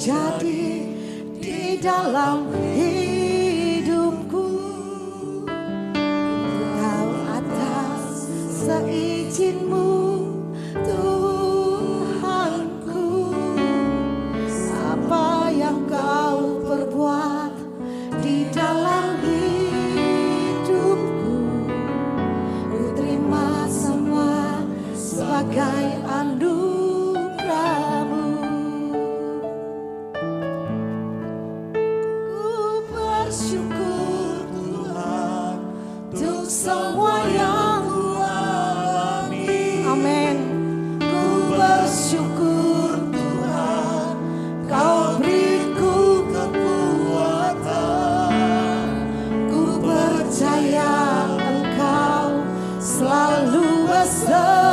terjadi di dalam hidupku. Kau atas seizin-Mu Tuhanku, apa yang Kau perbuat di dalam hidupku, ku terima semua sebagai anugerah-Mu. Ku bersyukur Tuhan untuk semua yang Ku alami. Amin. Ku bersyukur Tuhan, Kau beriku kekuatan. Ku percaya Engkau selalu besertaku,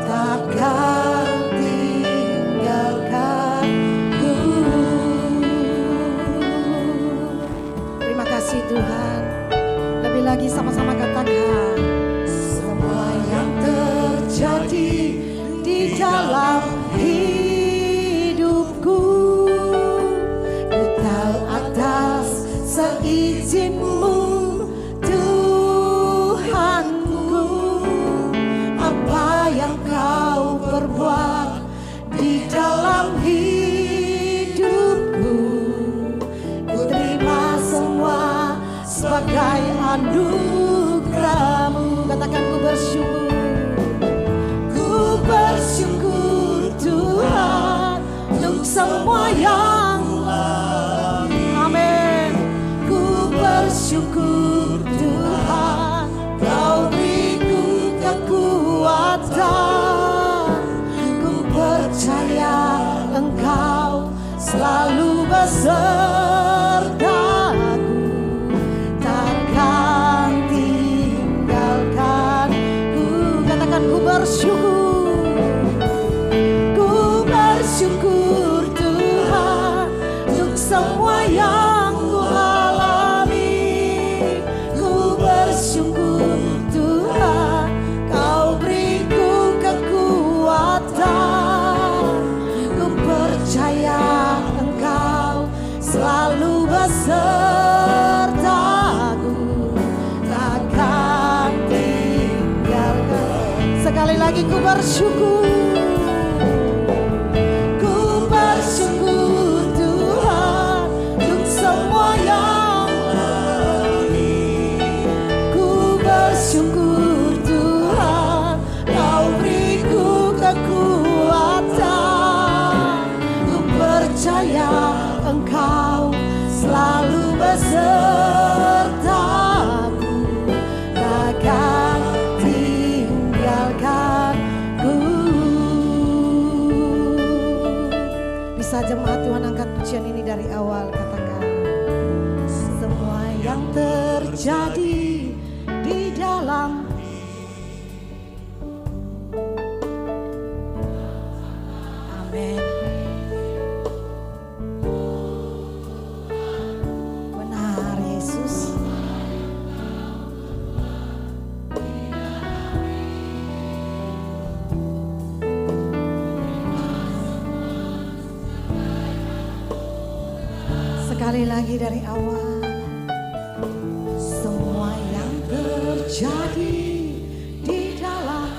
takkan tinggalkanku. Terima kasih Tuhan. Lebih lagi sama-sama katakan, semua yang terjadi di dalam hidupku, ku tahu atas seizin-Mu Tuhanku, apa yang Kau perbuat di dalam hidupku, ku terima semua sebagai anugerah-Mu. Katakan, ku bersyukur. Ku bersyukur Tuhan untuk semua yang Ku alami. Amin. Ku bersyukur Tuhan, Kau beriku kekuatan. Ku percaya Engkau selalu besertaku, takkan tinggalkanku. Katakan, ku bersyukur. Ku bersyukur Tuhan untuk semua yang Ku alami. Ku bersyukur Tuhan, Kau beriku kekuatan. Ku percaya Engkau selalu besertaku, takkan tinggalkan. Sekali lagi, ku bersyukur. Ku bersyukur Tuhan untuk semua yang Ku alami. Ku bersyukur Tuhan, Kau beriku kekuatan. Ku percaya Engkau selalu besertaku, takkan tinggalkanku. Bisa jemaat Tuhan angkat pujian ini dari awal, katakan, semua yang terjadi di dalam amin. Benar Yesus. Sekali lagi dari awal, semua yang terjadi di dalam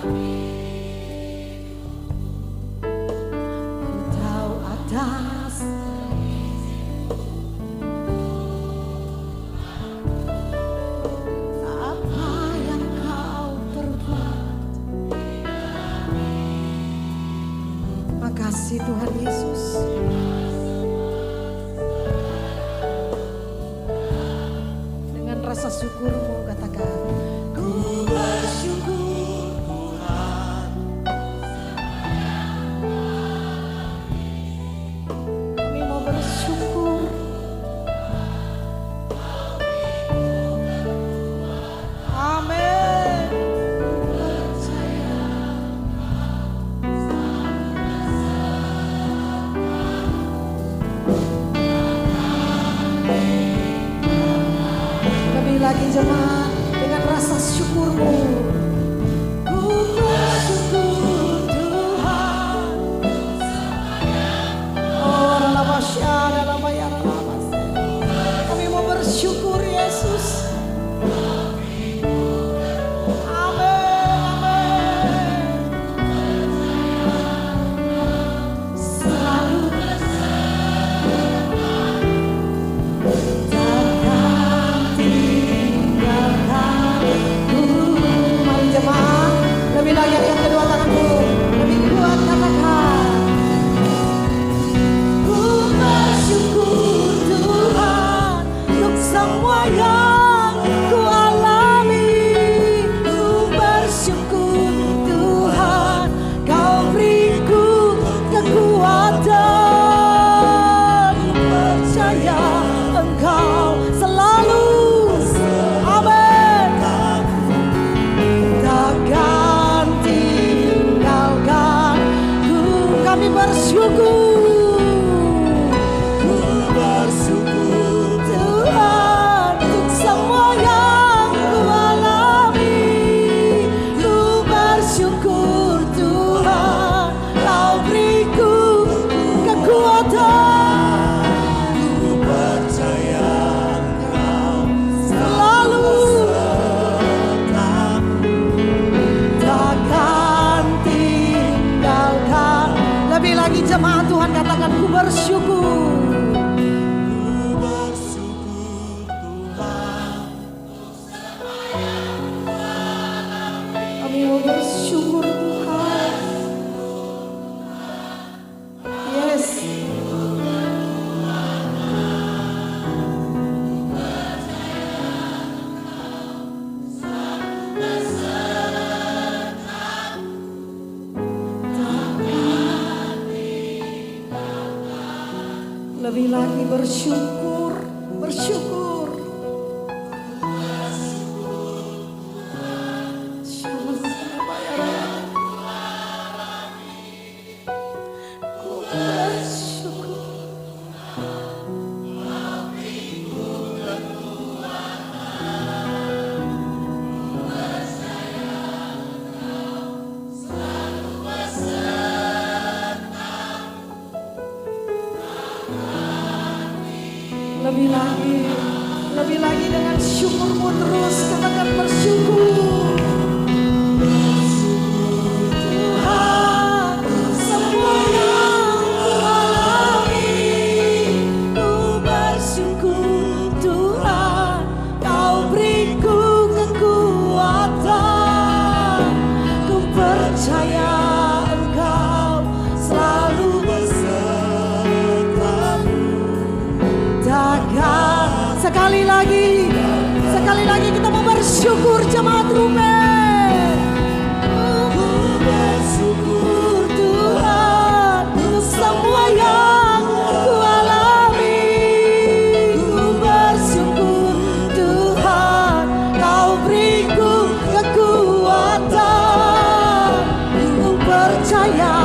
Ku tahu atas apa yang Kau perbuat. Makasih Tuhan Yesus. Dengan rasa syukur-Mu katakan, ku bersyukur Tuhan. Kami mau bersyukur. Amin. Percaya. Lebih lagi jemaat, dengan rasa syukur-Mu. Ku bersyukur Tuhan. bersyukur. Ku bersyukur Tuhan untuk semua yang ku alami. Ku bersyukur Tuhan, Kau beriku kekuatan. Ku percaya Kau selalu takkan tinggalkan. Lebih lagi jemaat Tuhan katakan ku bersyukur. Ku bersyukur Tuhan. Kami mau bersyukur Tuhan. Yes. Lebih lagi bersyukur, bersyukur. Ku bersyukur. Lebih lagi dengan syukurmu terus katakan bersyukur. Tuhan, semua yang ku alami, ku bersyukur Tuhan, Kau beriku kekuatan. Ku percaya Engkau selalu besertaku. Takkan. Sekali lagi kita mau bersyukur jemaat Ruben. Ku bersyukur Tuhan untuk semua yang ku alami. Ku bersyukur Tuhan, Kau beriku kekuatan. Ku percaya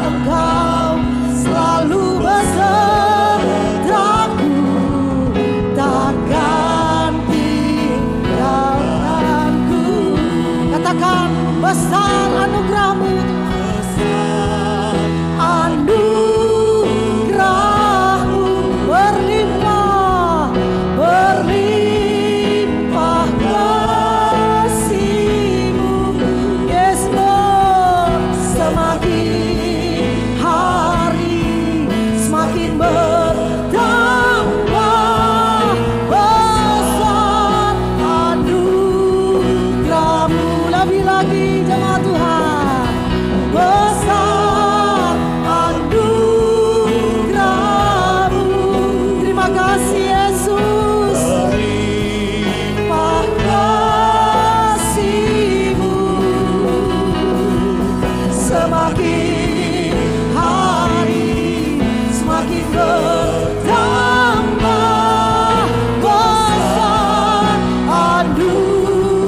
Engkau selalu besertaku. Takkan tinggalkanku. Katakan besar anugerah-Mu, anugerah-Mu berlimpah, berlimpah kasih-Mu. Yes Lord, semakin hari semakin bertambah besar anugerah-Mu. Lebih lagi jemaat Tuhan, besar anugerah-Mu. Terima kasih Yesus, berlimpah kasih-Mu. Semakin hari semakin bertambah besar anugerah-Mu.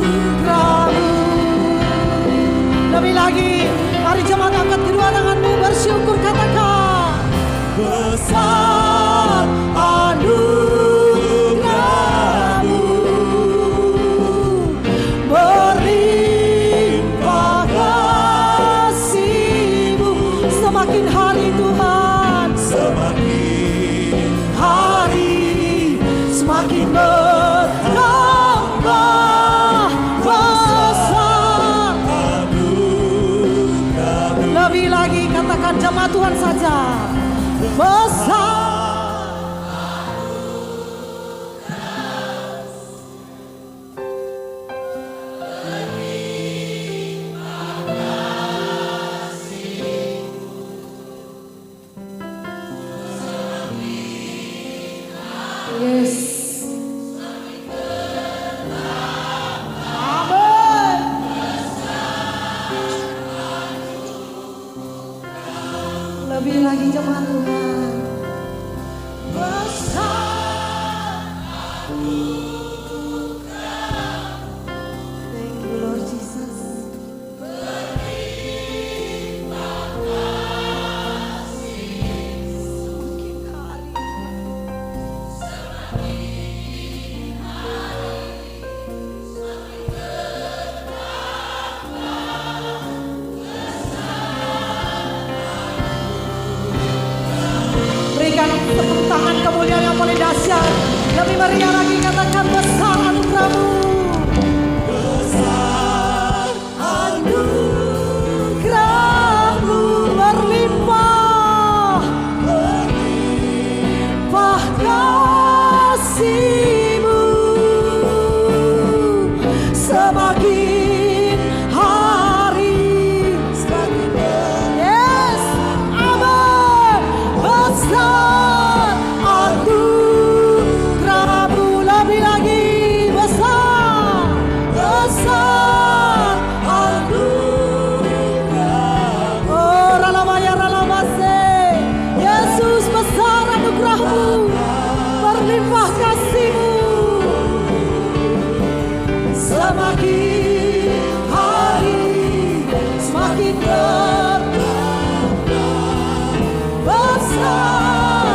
Lebih lagi, mari jemaat angkat kedua tanganmu bersyukur katakan besar anugerah-Mu, berlimpah kasih-Mu. Semakin hari Tuhan, semakin hari semakin bertambah besar. Lebih lagi katakan jemaat Tuhan saja besar. Yes. Amin. Lebih lagi jemaat Tuhan besar. Thank you Lord Jesus. tepuk tangan kemuliaan yang paling dahsyat. Lebih meriah lagi katakan besar anugerah-Mu. Besar anugerah-Mu berlimpah, berlimpah kasih-Mu semakin hari semakin yes, amin. Besar anugerah-Mu, lebih lagi besar, besar anugerah. Oh ralamaya ralamase, Yesus besar anugerah-Mu, berlimpah kasih-Mu semakin hari semakin bertambah besar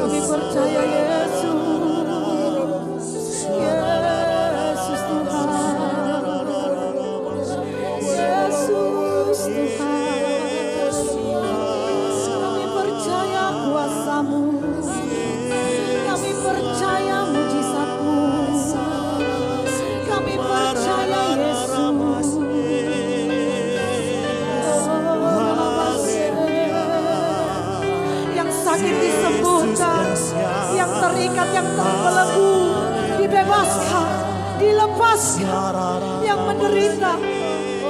Kami percaya Yesus. Yesus Tuhan. Yesus Tuhan. Kami percaya kuasa-Mu. Kami percaya mujizat-Mu. Kami percaya Yesus. Yang sakit disembuhkan, yang terikat, yang terbelenggu dibebaskan, dilepaskan, yang menderita,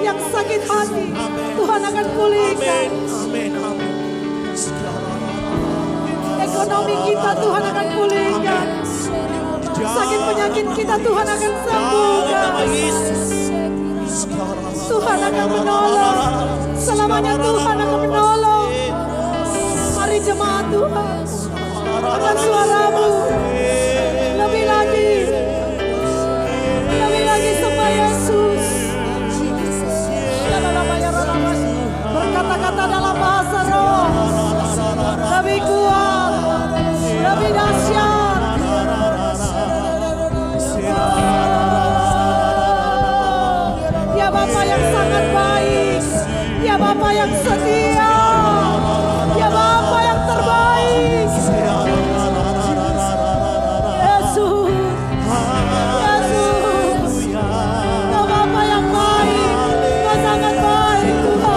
yang sakit hati Tuhan akan pulihkan. Ekonomi kita Tuhan akan pulihkan. Sakit penyakit kita Tuhan akan sembuhkan. Tuhan akan menolong. Selamanya Tuhan akan menolong. Mari jemaat Tuhan, angkat suara-Mu. Lebih lagi sembah Yesus. Berkata-kata dalam bahasa roh. Lebih kuat, lebih dahsyat. Dia Bapa yang sangat baik. Dia Bapa yang setia. Dia Bapa yang terbaik. Yesus, Yesus, Kau Bapa yang baik. Kau sangat baik Tuhan.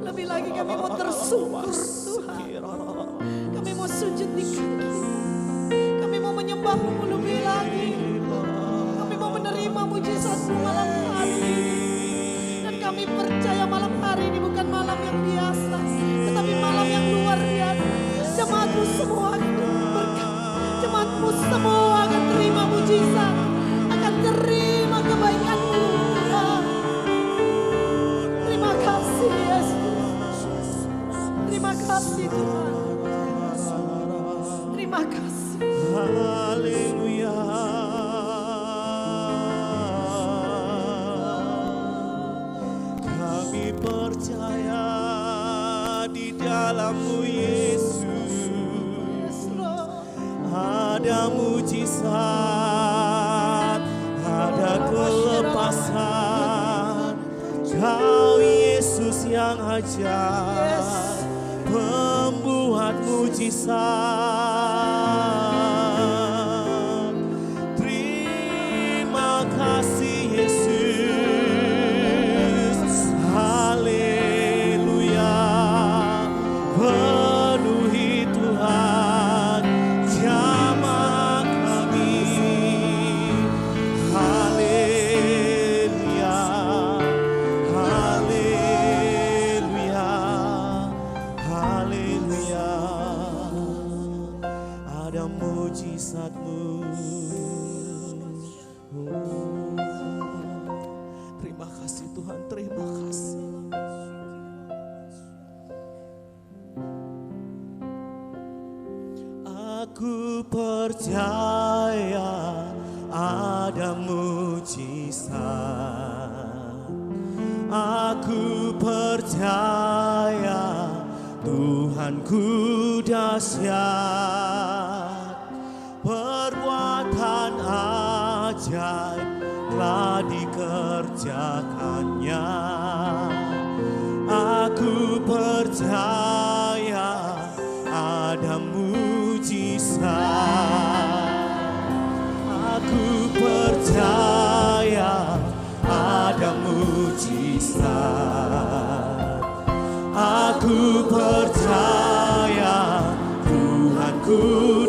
Lebih lagi kami mau tersyukur Tuhan. Kami mau sujud di kaki. Kami mau menyembah-Mu lebih lagi. Kami mau menerima mujizat-Mu malam hari ini. Dan kami percaya malam hari ini bukan malam yang biasa, tetapi malam yang luar biasa. Jemaat-Mu semua akan berkat. Jemaat-Mu semua akan terima mujizat, akan terima kebaikan-Mu. Terima kasih Yesus. Terima kasih Tuhan. Terima kasih. Haleluya. Kami percaya di dalam-Mu Yesus. Yes, Lord. Ada mujizat, ada kelepasan. Kau Yesus yang ajaib, pembuat mujizat. Terima kasih Yesus, haleluya. Penuhi Tuhan jamaah kami, haleluya, haleluya, haleluya. Ada mujizat-Mu. Terima kasih Tuhan, terima kasih. Aku percaya ada mujizat. Aku percaya Tuhanku dahsyat. Perbuatan ajaib telah dikerjakannya. Aku percaya ada mujizat. Aku percaya ada mujizat. Aku percaya Tuhanku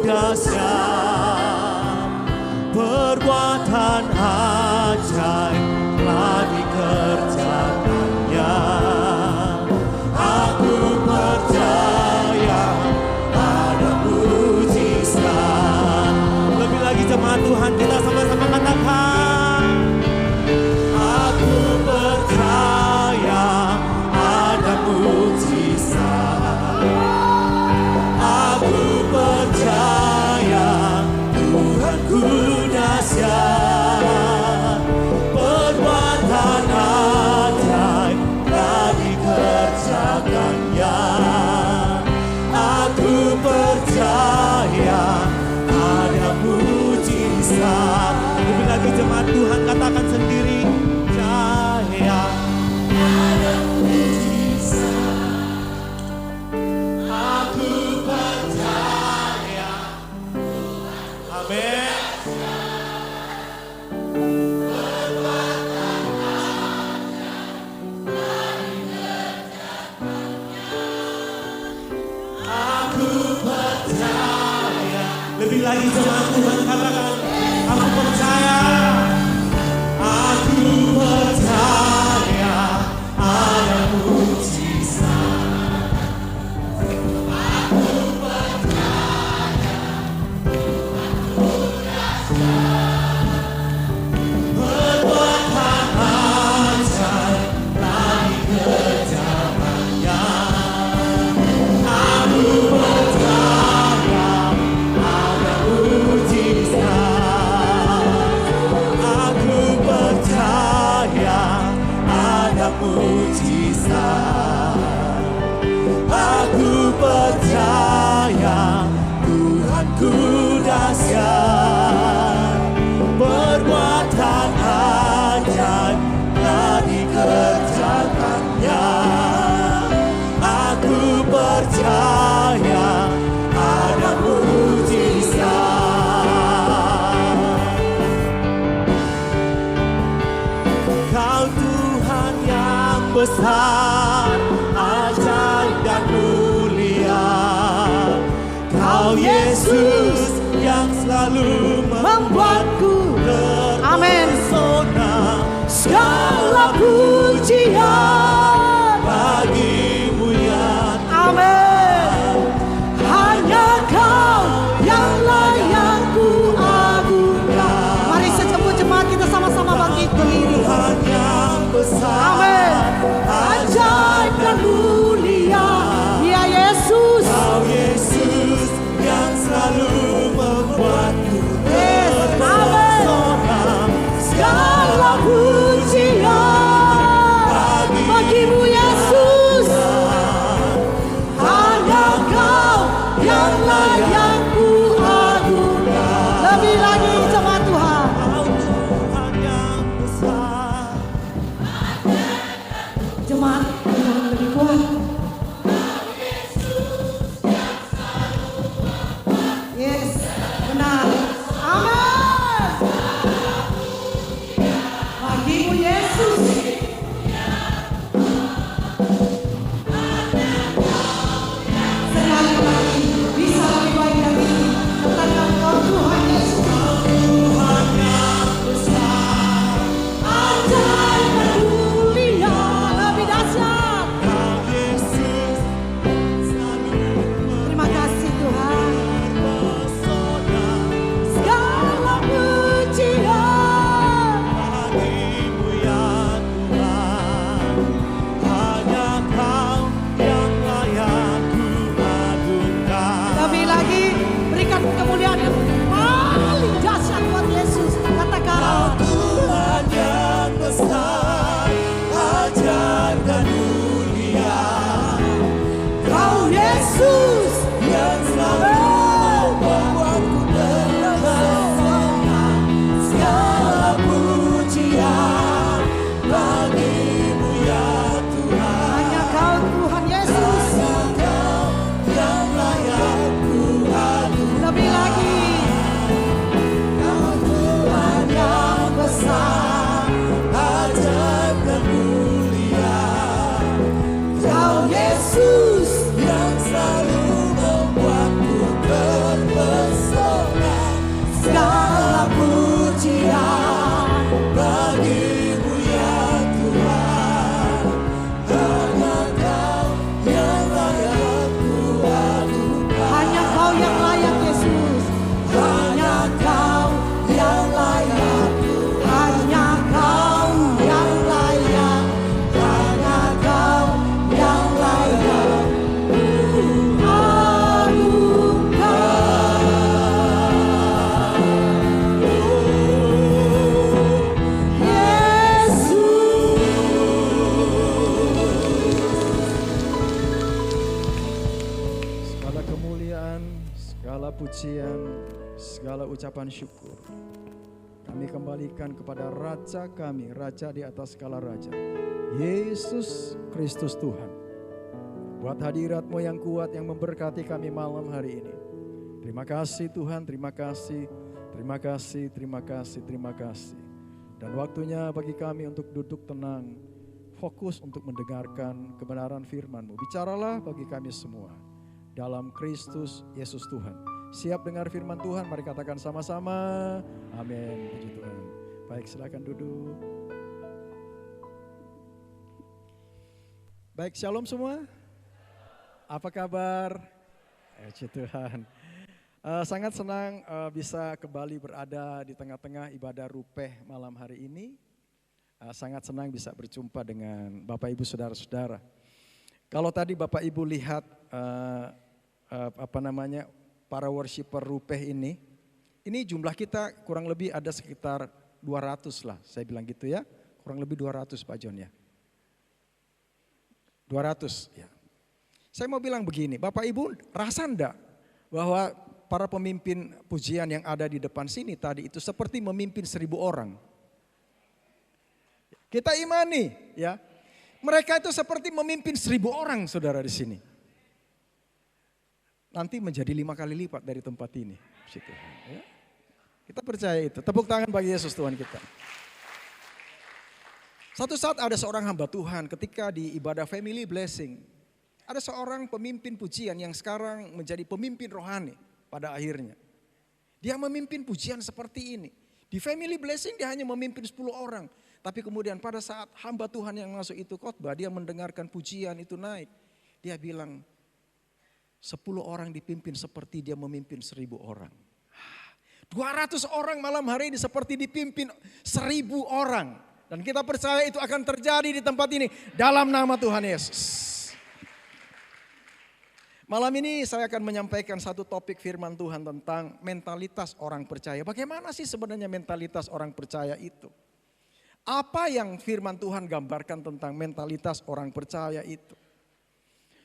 dahsyat. Perbuatan ajaib telah dikerjakannya. Aku percaya ada mujizat. Lebih lagi jemaat Tuhan, kita sama-sama katakan. Aku percaya ada mujizat. Aku percaya Tuhanku dahsyat. Perbuatan ajaib telah dikerjakannya. Aku percaya ada mujizat. Lebih lagi jemaat Tuhan, katakan sendiri. Percaya ada mujizat. Aku percaya. Amin. Aku percaya. Lebih lagi jemaat Tuhan, katakan. Aku percaya. Aku percaya ada mujizat. Aku percaya Tuhanku dahsyat. Perbuatan ajaib telah dikerjakannya. Aku percaya ada mujizat. Aku percaya ada mujizat. Aku percaya Tuhanku dahsyat. Perbuatan ajaib telah dikerjakannya. Aku percaya ada mujizat. Kau Tuhan yang besar, ajaib dan mulia. Kau Yesus yang selalu membuatku terpesona. Segala pujian bagimu ya Amin. Hanya Kau yang layak ku agungkan. Mari sekeput jemaat kita sama-sama bangkit berdiri. Tuhan yang besar, Amin. Ajaib dan mulia, ya Yesus. Kau Yesus yang selalu membuatku terpesona. Segala pujian Jemaat yang lebih kuat. Yes, benar. Amin. Bagimu Yesus. Sekali lagi bisa lebih baik dari ini. Katakan kau Tuhan Yesus. Tuhan yang besar, Ajaib dan mulia, lebih dahsyat. Kau Yesus selalu Terima kasih Tuhan. mempesona. Segala pujian. Bagimu ya Tuhan, hanya Kau yang layak ku agungkan. Lebih lagi berikan kemuliaan yang paling dahsyat buat Yesus. Katakan Tuhan yang besar, ajaib dan mulia, Kau Yesus. yang selalu membuatku terpesona. Segala pujian bagimu ya Tuhan, Hanya Kau Tuhan Yesus. Kau yang layak ku agungkan. Lebih lagi Tuhan yang besar, ajaib dan mulia, Kau Yesus. yang selalu membuatku terpesona. Segala pujian bagimu ya Tuhan, hanya Kau yang layak ku agungkan. Hanya Kau yang layak Yesus. Hanya Kau yang layak, Hanya Kau yang layak. hanya Kau yang layak. Segala kemuliaan, segala pujian, segala ucapan syukur kami kembalikan kepada Raja kami, Raja di atas segala Raja, Yesus Kristus Tuhan. Buat hadirat-Mu yang kuat yang memberkati kami malam hari ini. Terima kasih Tuhan, terima kasih, terima kasih, terima kasih, terima kasih. Dan waktunya bagi kami untuk duduk tenang, fokus untuk mendengarkan kebenaran firman-Mu. Bicaralah bagi kami semua. Dalam Kristus Yesus Tuhan. Siap dengar firman Tuhan? Mari katakan sama-sama. Amin. Puji Tuhan. Baik, silakan duduk. Baik, shalom semua. Apa kabar? Puji Tuhan. Sangat senang bisa kembali berada di tengah-tengah ibadah Rupeh malam hari ini. Sangat senang bisa berjumpa dengan Bapak Ibu Saudara-saudara. Kalau tadi Bapak Ibu lihat para worshiper Rupeh ini jumlah kita kurang lebih ada sekitar 200 lah, saya bilang gitu ya. Kurang lebih 200 Pak John ya. 200 ya. Saya mau bilang begini, Bapak Ibu rasa enggak bahwa para pemimpin pujian yang ada di depan sini tadi itu seperti memimpin 1000 orang. Kita imani ya. Mereka itu seperti memimpin 1000 orang saudara di sini. Nanti menjadi 5 kali lipat dari tempat ini. Ya. Kita percaya itu. Tepuk tangan bagi Yesus Tuhan kita. Satu saat ada seorang hamba Tuhan ketika di ibadah family blessing. Ada seorang pemimpin pujian yang sekarang menjadi pemimpin rohani pada akhirnya. Dia memimpin pujian seperti ini. Di family blessing dia hanya memimpin 10 orang. Tapi kemudian pada saat hamba Tuhan yang masuk itu khotbah, dia mendengarkan pujian itu naik. Dia bilang 10 orang dipimpin seperti dia memimpin 1000 orang. 200 orang malam hari ini seperti dipimpin 1000 orang. Dan kita percaya itu akan terjadi di tempat ini dalam nama Tuhan Yesus. Malam ini saya akan menyampaikan satu topik firman Tuhan tentang mentalitas orang percaya. Bagaimana sih sebenarnya mentalitas orang percaya itu? Apa yang firman Tuhan gambarkan tentang mentalitas orang percaya itu?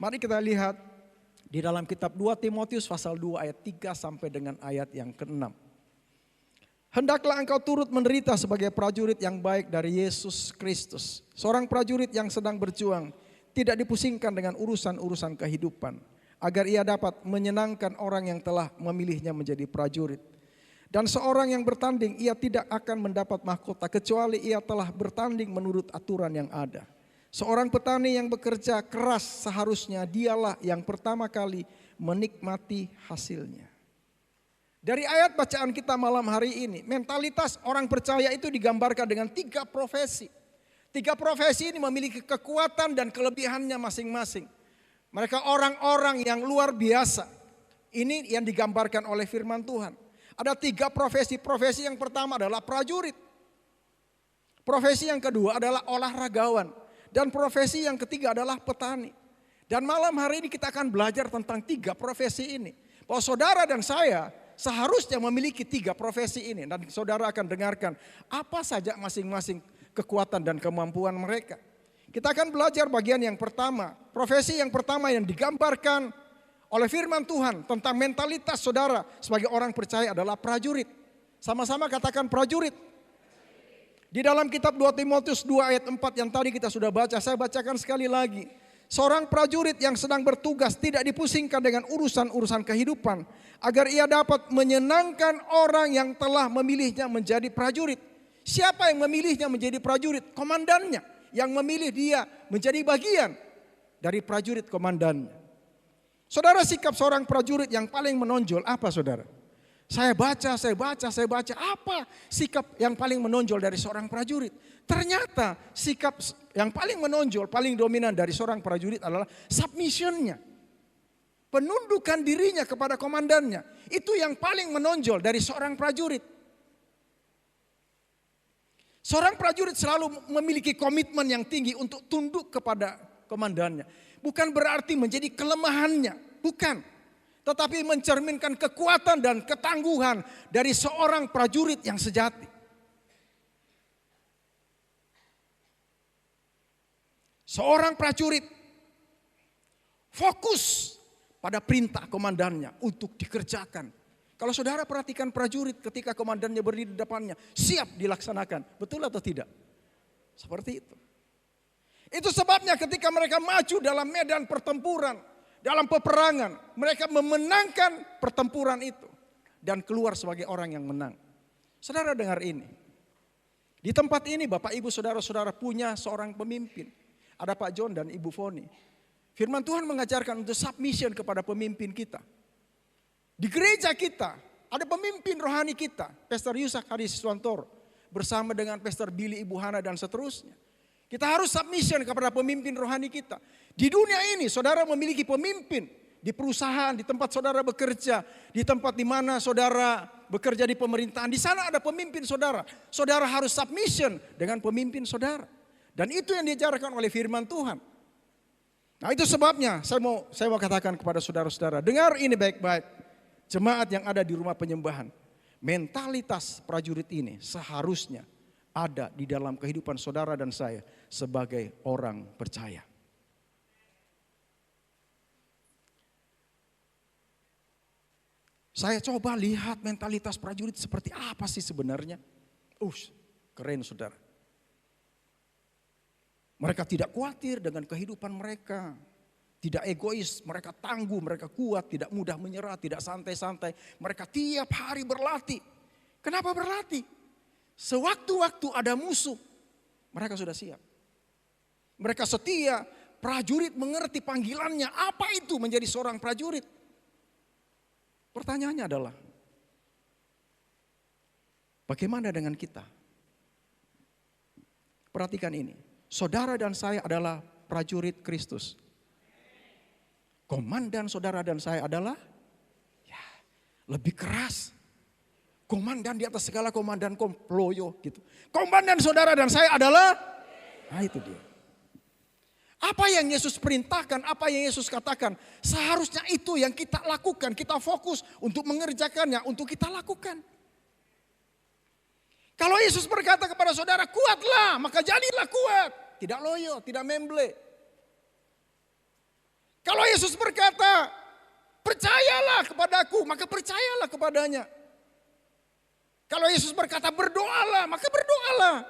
Mari kita lihat di dalam kitab 2 Timotius pasal 2 ayat 3 sampai dengan ayat yang ke-6. Hendaklah engkau turut menderita sebagai prajurit yang baik dari Yesus Kristus. Seorang prajurit yang sedang berjuang tidak dipusingkan dengan urusan-urusan kehidupan, agar ia dapat menyenangkan orang yang telah memilihnya menjadi prajurit. Dan seorang yang bertanding, ia tidak akan mendapat mahkota kecuali ia telah bertanding menurut aturan yang ada. Seorang petani yang bekerja keras seharusnya dialah yang pertama kali menikmati hasilnya. Dari ayat bacaan kita malam hari ini, mentalitas orang percaya itu digambarkan dengan 3 profesi. 3 profesi ini memiliki kekuatan dan kelebihannya masing-masing. Mereka orang-orang yang luar biasa. Ini yang digambarkan oleh firman Tuhan. Ada 3 profesi. Profesi yang pertama adalah prajurit. Profesi yang kedua adalah olahragawan. Dan profesi yang ketiga adalah petani. Dan malam hari ini kita akan belajar tentang 3 profesi ini. Bahwa saudara dan saya seharusnya memiliki 3 profesi ini. Dan saudara akan dengarkan apa saja masing-masing kekuatan dan kemampuan mereka. Kita akan belajar bagian yang pertama. Profesi yang pertama yang digambarkan oleh firman Tuhan tentang mentalitas saudara sebagai orang percaya adalah prajurit. Sama-sama katakan prajurit. Di dalam kitab 2 Timotius 2 ayat 4 yang tadi kita sudah baca, saya bacakan sekali lagi. Seorang prajurit yang sedang bertugas tidak dipusingkan dengan urusan-urusan kehidupan, agar ia dapat menyenangkan orang yang telah memilihnya menjadi prajurit. Siapa yang memilihnya menjadi prajurit? Komandannya yang memilih dia menjadi bagian dari prajurit komandannya. Saudara, sikap seorang prajurit yang paling menonjol apa saudara? Saya baca. Apa sikap yang paling menonjol dari seorang prajurit? Ternyata sikap yang paling menonjol, paling dominan dari seorang prajurit adalah submissionnya. Penundukan dirinya kepada komandannya. Itu yang paling menonjol dari seorang prajurit. Seorang prajurit selalu memiliki komitmen yang tinggi untuk tunduk kepada komandannya. Bukan berarti menjadi kelemahannya, bukan. Tetapi mencerminkan kekuatan dan ketangguhan dari seorang prajurit yang sejati. Seorang prajurit fokus pada perintah komandannya untuk dikerjakan. Kalau saudara perhatikan prajurit ketika komandannya berdiri di depannya, siap dilaksanakan. Betul atau tidak? Seperti itu. Itu sebabnya ketika mereka maju dalam medan pertempuran, dalam peperangan, mereka memenangkan pertempuran itu dan keluar sebagai orang yang menang. Saudara dengar ini. Di tempat ini Bapak Ibu Saudara-saudara punya seorang pemimpin. Ada Pak John dan Ibu Foni. Firman Tuhan mengajarkan untuk submission kepada pemimpin kita. Di gereja kita ada pemimpin rohani kita, Pastor Yusak Hadi Siswantoro bersama dengan Pastor Billy Ibu Hana dan seterusnya. Kita harus submission kepada pemimpin rohani kita. Di dunia ini saudara memiliki pemimpin. Di perusahaan, di tempat saudara bekerja, di tempat di mana saudara bekerja di pemerintahan. Di sana ada pemimpin saudara. Saudara harus submission dengan pemimpin saudara. Dan itu yang diajarkan oleh firman Tuhan. Nah itu sebabnya saya mau katakan kepada saudara-saudara. Dengar ini baik-baik. Jemaat yang ada di rumah penyembahan. Mentalitas prajurit ini seharusnya ada di dalam kehidupan saudara dan saya sebagai orang percaya. Saya coba lihat mentalitas prajurit seperti apa sih sebenarnya. Keren saudara. Mereka tidak khawatir dengan kehidupan mereka. Tidak egois, mereka tangguh, mereka kuat, tidak mudah menyerah, tidak santai-santai. Mereka tiap hari berlatih. Kenapa berlatih? Sewaktu-waktu ada musuh, mereka sudah siap. Mereka setia, prajurit mengerti panggilannya. Apa itu menjadi seorang prajurit? Pertanyaannya adalah, bagaimana dengan kita? Perhatikan ini, saudara dan saya adalah prajurit Kristus. Komandan saudara dan saya adalah lebih keras. Komandan di atas segala komandan komployo gitu. Komandan saudara dan saya adalah, itu dia. Apa yang Yesus perintahkan, apa yang Yesus katakan, seharusnya itu yang kita lakukan. Kita fokus untuk mengerjakannya, untuk kita lakukan. Kalau Yesus berkata kepada saudara, kuatlah, maka jadilah kuat. Tidak loyo, tidak memble. Kalau Yesus berkata, percayalah kepadaku, maka percayalah kepadanya. Kalau Yesus berkata berdoalah, maka berdoalah.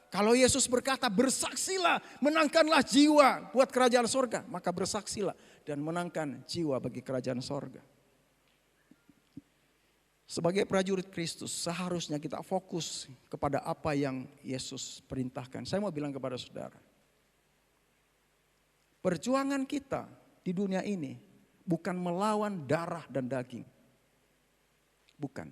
Kalau Yesus berkata bersaksilah, menangkanlah jiwa buat kerajaan sorga, maka bersaksilah dan menangkan jiwa bagi kerajaan sorga. Sebagai prajurit Kristus seharusnya kita fokus kepada apa yang Yesus perintahkan. Saya mau bilang kepada saudara, perjuangan kita di dunia ini bukan melawan darah dan daging. Bukan.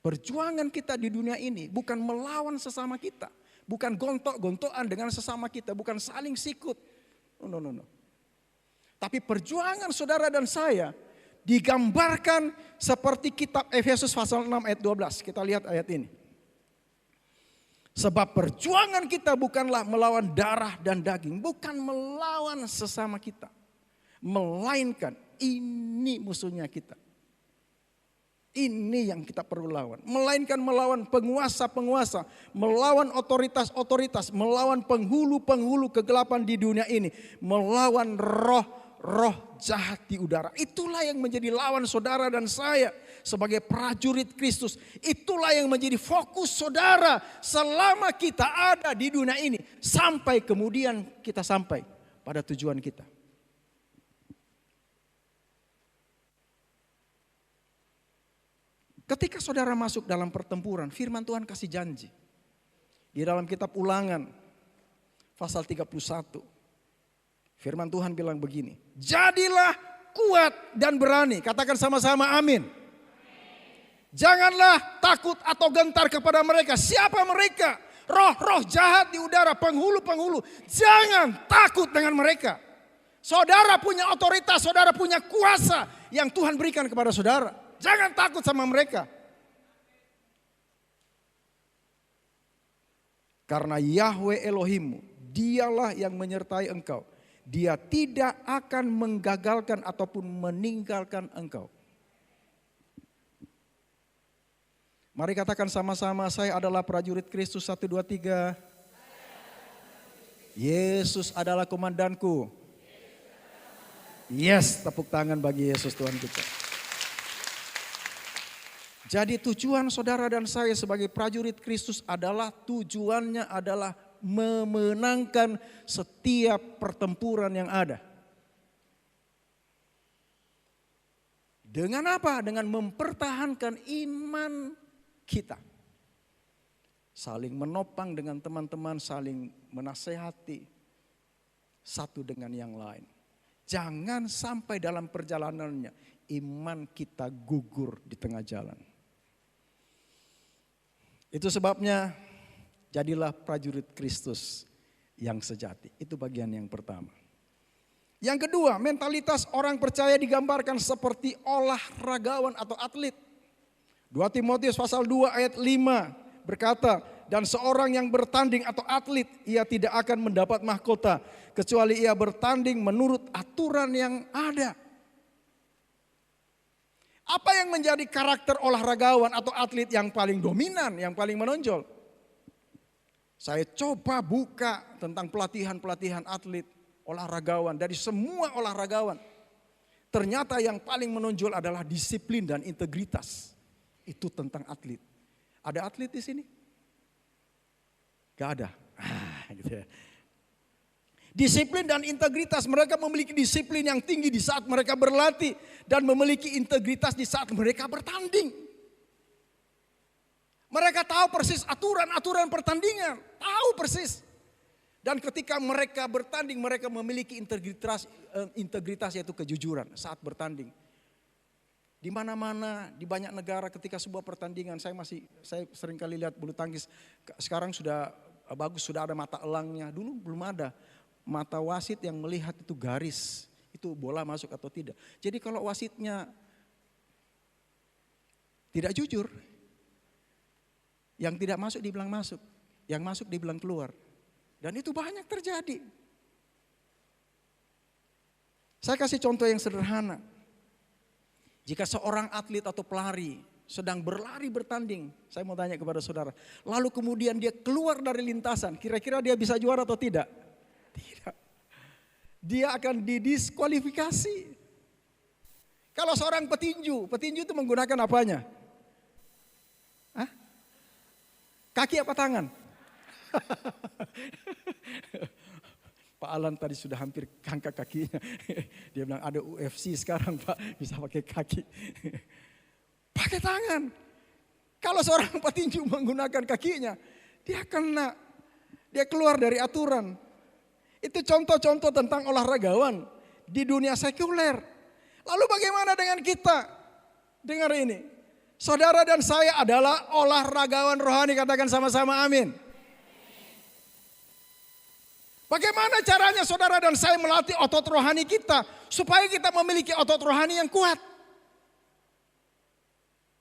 Perjuangan kita di dunia ini bukan melawan sesama kita. Bukan gontok-gontokan dengan sesama kita. Bukan saling sikut. No. Tapi perjuangan saudara dan saya digambarkan seperti kitab Efesus pasal 6 ayat 12. Kita lihat ayat ini. Sebab perjuangan kita bukanlah melawan darah dan daging. Bukan melawan sesama kita. Melainkan ini musuhnya kita. Ini yang kita perlu lawan. Melainkan melawan penguasa-penguasa. Melawan otoritas-otoritas. Melawan penghulu-penghulu kegelapan di dunia ini. Melawan roh jahat di udara. Itulah yang menjadi lawan saudara dan saya sebagai prajurit Kristus. Itulah yang menjadi fokus saudara selama kita ada di dunia ini. Sampai kemudian kita sampai pada tujuan kita. Ketika saudara masuk dalam pertempuran, firman Tuhan kasih janji. Di dalam kitab Ulangan pasal 31. Firman Tuhan bilang begini. Jadilah kuat dan berani. Katakan sama-sama amin. Janganlah takut atau gentar kepada mereka. Siapa mereka? Roh-roh jahat di udara, penghulu-penghulu. Jangan takut dengan mereka. Saudara punya otoritas, saudara punya kuasa yang Tuhan berikan kepada saudara. Jangan takut sama mereka. Karena Yahweh Elohimmu, dialah yang menyertai engkau. Dia tidak akan menggagalkan ataupun meninggalkan engkau. Mari katakan sama-sama, saya adalah prajurit Kristus. 1, 2, 3. Yesus adalah komandanku. Yes, tepuk tangan bagi Yesus Tuhan kita. Jadi tujuan saudara dan saya sebagai prajurit Kristus adalah tujuannya adalah memenangkan setiap pertempuran yang ada. Dengan apa? Dengan mempertahankan iman kita. Saling menopang dengan teman-teman, saling menasehati satu dengan yang lain. Jangan sampai dalam perjalanannya iman kita gugur di tengah jalan. Itu sebabnya jadilah prajurit Kristus yang sejati. Itu bagian yang pertama. Yang kedua, mentalitas orang percaya digambarkan seperti olahragawan atau atlet. 2 Timotius pasal 2 ayat 5 berkata, dan seorang yang bertanding atau atlet, ia tidak akan mendapat mahkota kecuali ia bertanding menurut aturan yang ada. Apa yang menjadi karakter olahragawan atau atlet yang paling dominan, yang paling menonjol? Saya coba buka tentang pelatihan-pelatihan atlet, olahragawan, dari semua olahragawan. Ternyata yang paling menonjol adalah disiplin dan integritas. Itu tentang atlet. Ada atlet di sini? Gak ada. Gitu ya. Disiplin dan integritas, mereka memiliki disiplin yang tinggi di saat mereka berlatih dan memiliki integritas di saat mereka bertanding. Mereka tahu persis aturan-aturan pertandingan, tahu persis. Dan ketika mereka bertanding, mereka memiliki integritas yaitu kejujuran saat bertanding. Di mana-mana, di banyak negara ketika sebuah pertandingan, saya sering kali lihat bulu tangkis, sekarang sudah bagus, sudah ada mata elangnya, dulu belum ada. Mata wasit yang melihat itu garis, itu bola masuk atau tidak. Jadi kalau wasitnya tidak jujur, yang tidak masuk dibilang masuk, yang masuk dibilang keluar. Dan itu banyak terjadi. Saya kasih contoh yang sederhana. Jika seorang atlet atau pelari sedang berlari bertanding, saya mau tanya kepada saudara, lalu kemudian dia keluar dari lintasan, kira-kira dia bisa juara atau tidak? Tidak. Dia akan didiskualifikasi. Kalau seorang petinju itu menggunakan apanya? Kaki apa tangan? Pak Alan tadi sudah hampir angkat kakinya. Dia bilang ada UFC sekarang Pak, bisa pakai kaki. Pakai tangan. Kalau seorang petinju menggunakan kakinya, dia kena. Dia keluar dari aturan. Itu contoh-contoh tentang olahragawan di dunia sekuler. Lalu bagaimana dengan kita? Dengar ini. Saudara dan saya adalah olahragawan rohani, katakan sama-sama amin. Bagaimana caranya saudara dan saya melatih otot rohani kita supaya kita memiliki otot rohani yang kuat?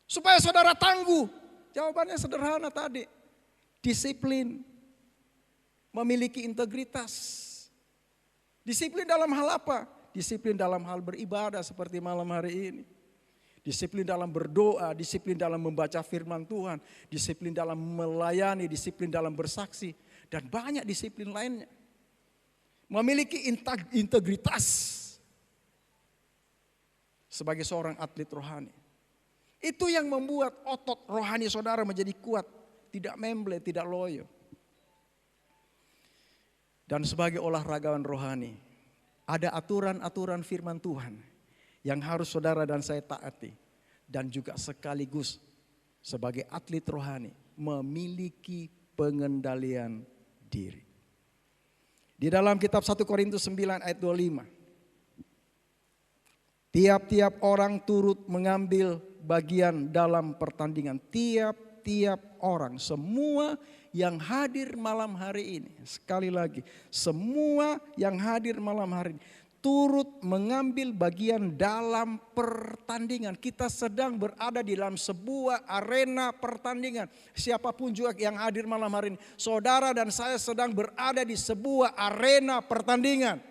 Supaya saudara tangguh. Jawabannya sederhana tadi. Disiplin. Memiliki integritas. Disiplin dalam hal apa? Disiplin dalam hal beribadah seperti malam hari ini. Disiplin dalam berdoa, disiplin dalam membaca firman Tuhan, disiplin dalam melayani, disiplin dalam bersaksi, dan banyak disiplin lainnya. Memiliki integritas sebagai seorang atlet rohani. Itu yang membuat otot rohani saudara menjadi kuat, tidak memble, tidak loyo. Dan sebagai olahragawan rohani, ada aturan-aturan firman Tuhan yang harus saudara dan saya taati. Dan juga sekaligus sebagai atlet rohani memiliki pengendalian diri. Di dalam kitab 1 Korintus 9 ayat 25. Tiap-tiap orang turut mengambil bagian dalam pertandingan. Tiap-tiap orang, semua yang hadir malam hari ini. Sekali lagi, semua yang hadir malam hari ini turut mengambil bagian dalam pertandingan. Kita sedang berada di dalam sebuah arena pertandingan. Siapapun juga yang hadir malam hari ini, saudara dan saya sedang berada di sebuah arena pertandingan.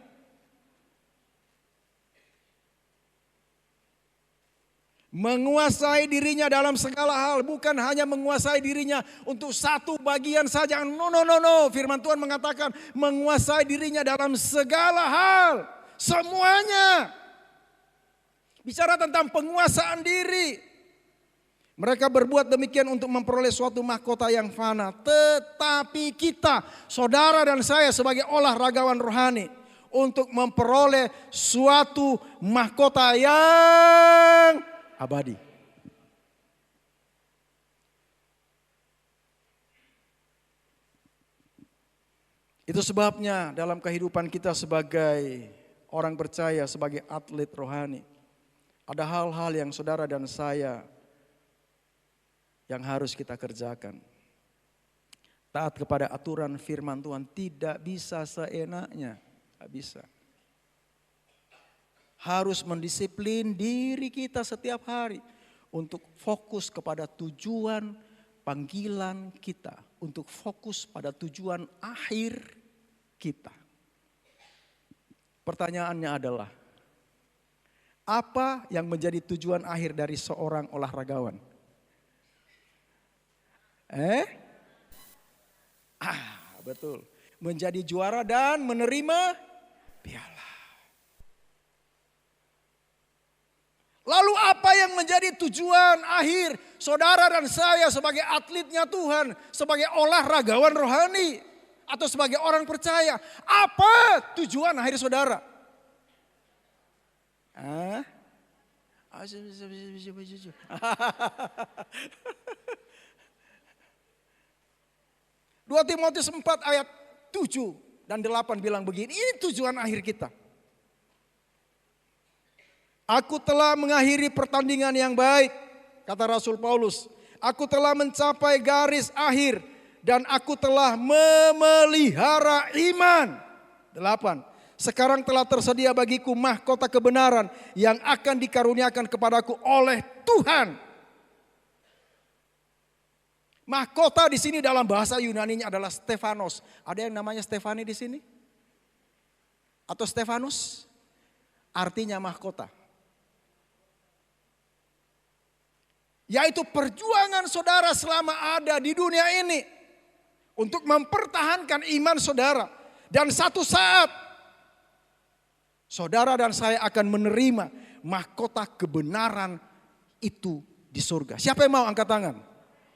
Menguasai dirinya dalam segala hal, bukan hanya menguasai dirinya untuk satu bagian saja. No. Firman Tuhan mengatakan menguasai dirinya dalam segala hal. Semuanya. Bicara tentang penguasaan diri. Mereka berbuat demikian untuk memperoleh suatu mahkota yang fana. Tetapi kita, saudara dan saya sebagai olahragawan rohani, untuk memperoleh suatu mahkota yang abadi. Itu sebabnya dalam kehidupan kita sebagai orang percaya, sebagai atlet rohani, ada hal-hal yang saudara dan saya yang harus kita kerjakan. Taat kepada aturan firman Tuhan, tidak bisa seenaknya, tidak bisa. Harus mendisiplin diri kita setiap hari untuk fokus kepada tujuan panggilan kita, untuk fokus pada tujuan akhir kita. Pertanyaannya adalah, apa yang menjadi tujuan akhir dari seorang olahragawan? Betul. Menjadi juara dan menerima piala. Lalu apa yang menjadi tujuan akhir saudara dan saya sebagai atletnya Tuhan, sebagai olahragawan rohani, atau sebagai orang percaya? Apa tujuan akhir saudara? 2 Timotius 4 ayat 7 dan 8 bilang begini, ini tujuan akhir kita. Aku telah mengakhiri pertandingan yang baik, kata Rasul Paulus. Aku telah mencapai garis akhir dan aku telah memelihara iman. 8. Sekarang telah tersedia bagiku mahkota kebenaran yang akan dikaruniakan kepadaku oleh Tuhan. Mahkota di sini dalam bahasa Yunaninya adalah Stefanos. Ada yang namanya Stefani di sini? Atau Stefanus? Artinya mahkota. Yaitu perjuangan saudara selama ada di dunia ini untuk mempertahankan iman saudara. Dan satu saat saudara dan saya akan menerima mahkota kebenaran itu di surga. Siapa yang mau angkat tangan?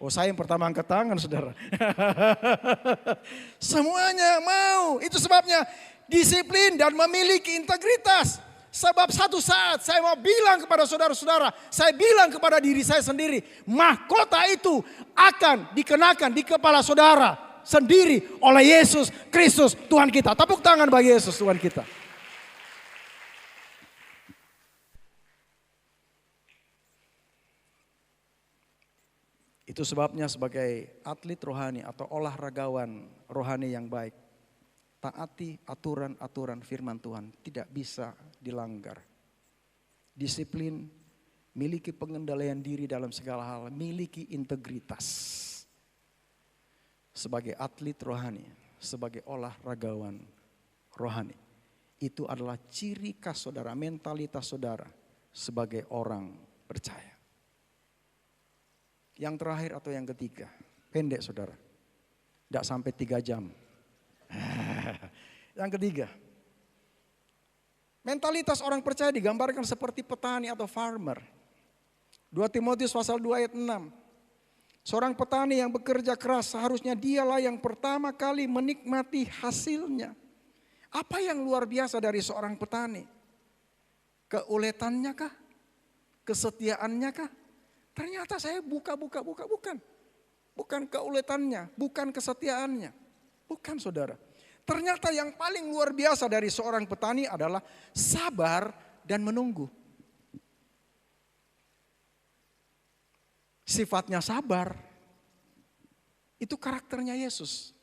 Oh, saya yang pertama angkat tangan, saudara. Semuanya mau. Itu sebabnya disiplin dan memiliki integritas. Sebab satu saat saya mau bilang kepada saudara-saudara, saya bilang kepada diri saya sendiri, mahkota itu akan dikenakan di kepala saudara sendiri oleh Yesus Kristus Tuhan kita. Tepuk tangan bagi Yesus Tuhan kita. Itu sebabnya sebagai atlet rohani atau olahragawan rohani yang baik, taati aturan-aturan firman Tuhan, tidak bisa dilanggar. Disiplin, miliki pengendalian diri dalam segala hal, miliki integritas. Sebagai atlet rohani, sebagai olahragawan rohani, itu adalah ciri khas saudara, mentalitas saudara sebagai orang percaya. Yang terakhir atau yang ketiga, pendek saudara, tidak sampai 3 jam. Yang ketiga, mentalitas orang percaya digambarkan seperti petani atau farmer. 2 Timotius pasal 2 ayat 6. Seorang petani yang bekerja keras seharusnya dialah yang pertama kali menikmati hasilnya. Apa yang luar biasa dari seorang petani? Keuletannya kah? Kesetiaannya kah? Ternyata saya bukan. Bukan keuletannya, bukan kesetiaannya. Bukan saudara. Ternyata yang paling luar biasa dari seorang petani adalah sabar dan menunggu. Sifatnya sabar. Itu karakternya Yesus.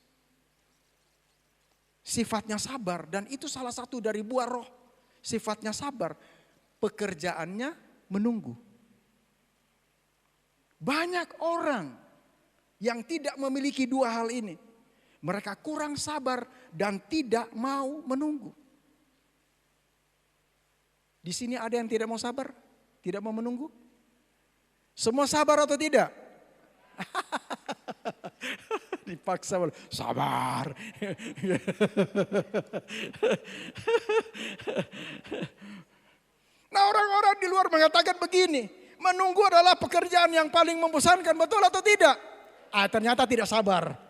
Sifatnya sabar dan itu salah satu dari buah roh. Sifatnya sabar. Pekerjaannya menunggu. Banyak orang yang tidak memiliki 2 hal ini. Mereka kurang sabar dan tidak mau menunggu. Di sini ada yang tidak mau sabar, tidak mau menunggu? Semua sabar atau tidak? Dipaksa, sabar. Nah, orang-orang di luar mengatakan begini, menunggu adalah pekerjaan yang paling membosankan, betul atau tidak? Ternyata tidak sabar.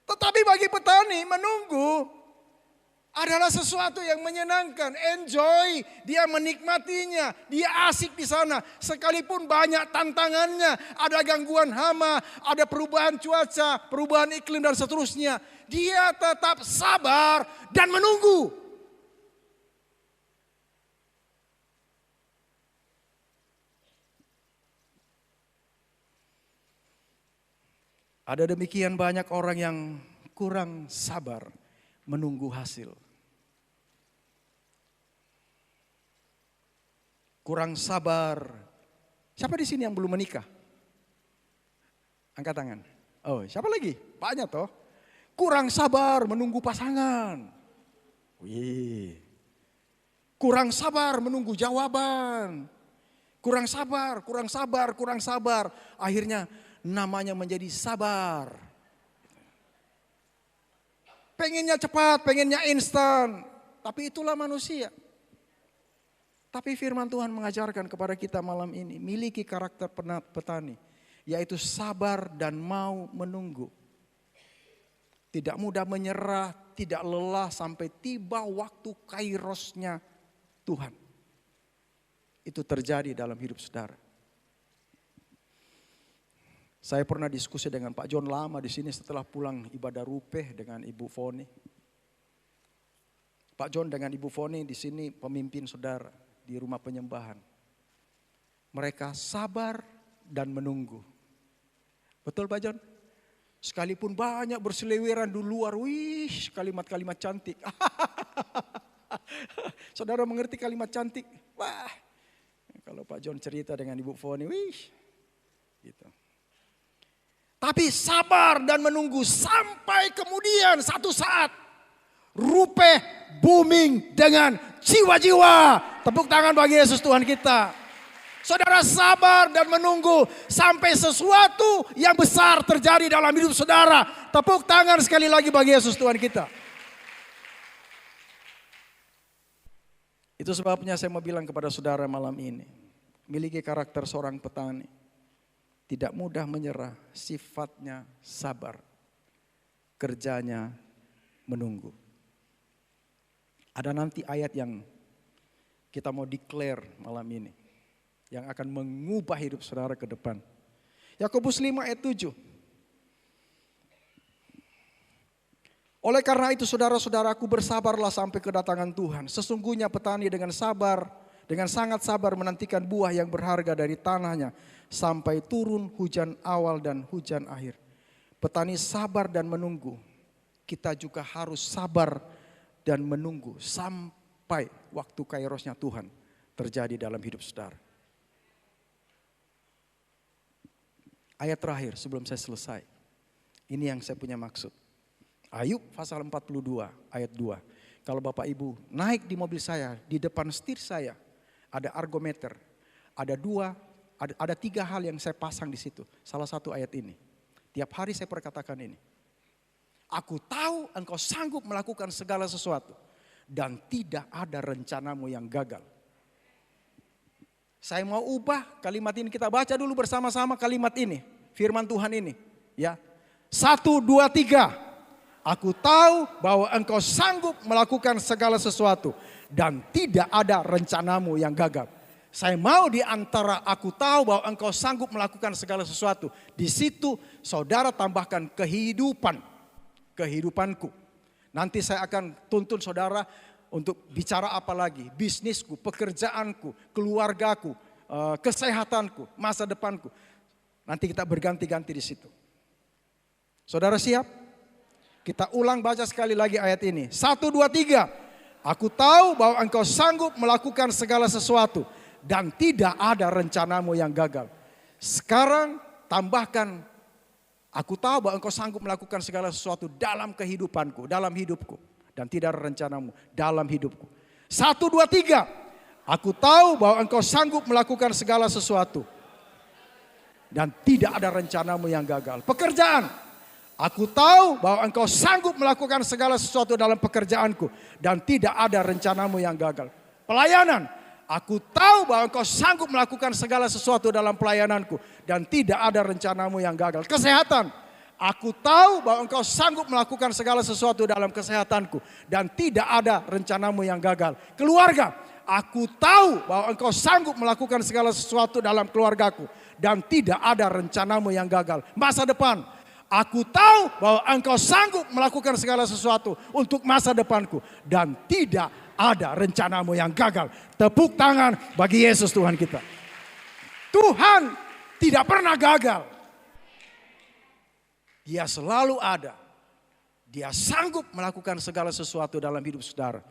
Tetapi bagi petani menunggu adalah sesuatu yang menyenangkan, enjoy, dia menikmatinya, dia asik di sana. Sekalipun banyak tantangannya, ada gangguan hama, ada perubahan cuaca, perubahan iklim dan seterusnya. Dia tetap sabar dan menunggu. Ada demikian banyak orang yang kurang sabar menunggu hasil. Kurang sabar. Siapa di sini yang belum menikah? Angkat tangan. Oh, siapa lagi? Banyak toh. Kurang sabar menunggu pasangan. Wih. Kurang sabar menunggu jawaban. Kurang sabar. Akhirnya namanya menjadi sabar. Pengennya cepat, pengennya instan. Tapi itulah manusia. Tapi firman Tuhan mengajarkan kepada kita malam ini. Miliki karakter petani. Yaitu sabar dan mau menunggu. Tidak mudah menyerah, tidak lelah sampai tiba waktu kairosnya Tuhan. Itu terjadi dalam hidup saudara. Saya pernah diskusi dengan Pak John lama di sini setelah pulang ibadah rupeh dengan Ibu Foni. Pak John dengan Ibu Foni di sini pemimpin saudara di rumah penyembahan. Mereka sabar dan menunggu. Betul Pak John? Sekalipun banyak berseliweran di luar, wih kalimat-kalimat cantik. Saudara mengerti kalimat cantik? Wah, kalau Pak John cerita dengan Ibu Foni, wih gitu. Tapi sabar dan menunggu sampai kemudian satu saat rupeh booming dengan jiwa-jiwa. Tepuk tangan bagi Yesus Tuhan kita. Saudara sabar dan menunggu sampai sesuatu yang besar terjadi dalam hidup saudara. Tepuk tangan sekali lagi bagi Yesus Tuhan kita. Itu sebabnya saya mau bilang kepada saudara malam ini. miliki karakter seorang petani. Tidak mudah menyerah, sifatnya sabar. Kerjanya menunggu. Ada nanti ayat yang kita mau declare malam ini. Yang akan mengubah hidup saudara ke depan. Yakobus 5 ayat 7. Oleh karena itu saudara-saudaraku, bersabarlah sampai kedatangan Tuhan. Sesungguhnya petani dengan sangat sabar menantikan buah yang berharga dari tanahnya sampai turun hujan awal dan hujan akhir. Petani sabar dan menunggu. Kita juga harus sabar dan menunggu sampai waktu kairosnya Tuhan terjadi dalam hidup saudara. Ayat terakhir sebelum saya selesai. Ini yang saya punya maksud. Ayub pasal 42 ayat 2. Kalau Bapak Ibu naik di mobil saya, di depan setir saya ada argometer. Ada 3 hal yang saya pasang di situ. Salah satu ayat ini. Tiap hari saya perkatakan ini. Aku tahu engkau sanggup melakukan segala sesuatu. Dan tidak ada rencanamu yang gagal. Saya mau ubah kalimat ini. Kita baca dulu bersama-sama kalimat ini. Firman Tuhan ini. Ya. 1, 2, 3. Aku tahu bahwa engkau sanggup melakukan segala sesuatu. Dan tidak ada rencanamu yang gagal. Saya mau di antara aku tahu bahwa engkau sanggup melakukan segala sesuatu. Di situ saudara tambahkan kehidupanku. Nanti saya akan tuntun saudara untuk bicara apa lagi. Bisnisku, pekerjaanku, keluargaku, kesehatanku, masa depanku. Nanti kita berganti-ganti di situ. Saudara siap? Kita ulang baca sekali lagi ayat ini. 1, 2, 3. Aku tahu bahwa engkau sanggup melakukan segala sesuatu. Dan tidak ada rencanamu yang gagal. Sekarang tambahkan. Aku tahu bahwa engkau sanggup melakukan segala sesuatu dalam kehidupanku. Dalam hidupku. Dan tidak ada rencanamu dalam hidupku. 1, 2, 3. Aku tahu bahwa engkau sanggup melakukan segala sesuatu. Dan tidak ada rencanamu yang gagal. Pekerjaan. Aku tahu bahwa engkau sanggup melakukan segala sesuatu dalam pekerjaanku. Dan tidak ada rencanamu yang gagal. Pelayanan. Aku tahu bahwa engkau sanggup melakukan segala sesuatu dalam pelayananku. Dan tidak ada rencanamu yang gagal. Kesehatan. Aku tahu bahwa engkau sanggup melakukan segala sesuatu dalam kesehatanku. Dan tidak ada rencanamu yang gagal. Keluarga. Aku tahu bahwa engkau sanggup melakukan segala sesuatu dalam keluargaku. Dan tidak ada rencanamu yang gagal. Masa depan. Aku tahu bahwa engkau sanggup melakukan segala sesuatu untuk masa depanku. Dan tidak ada rencanamu yang gagal. Tepuk tangan bagi Yesus Tuhan kita. Tuhan tidak pernah gagal. Dia selalu ada. Dia sanggup melakukan segala sesuatu dalam hidup saudara.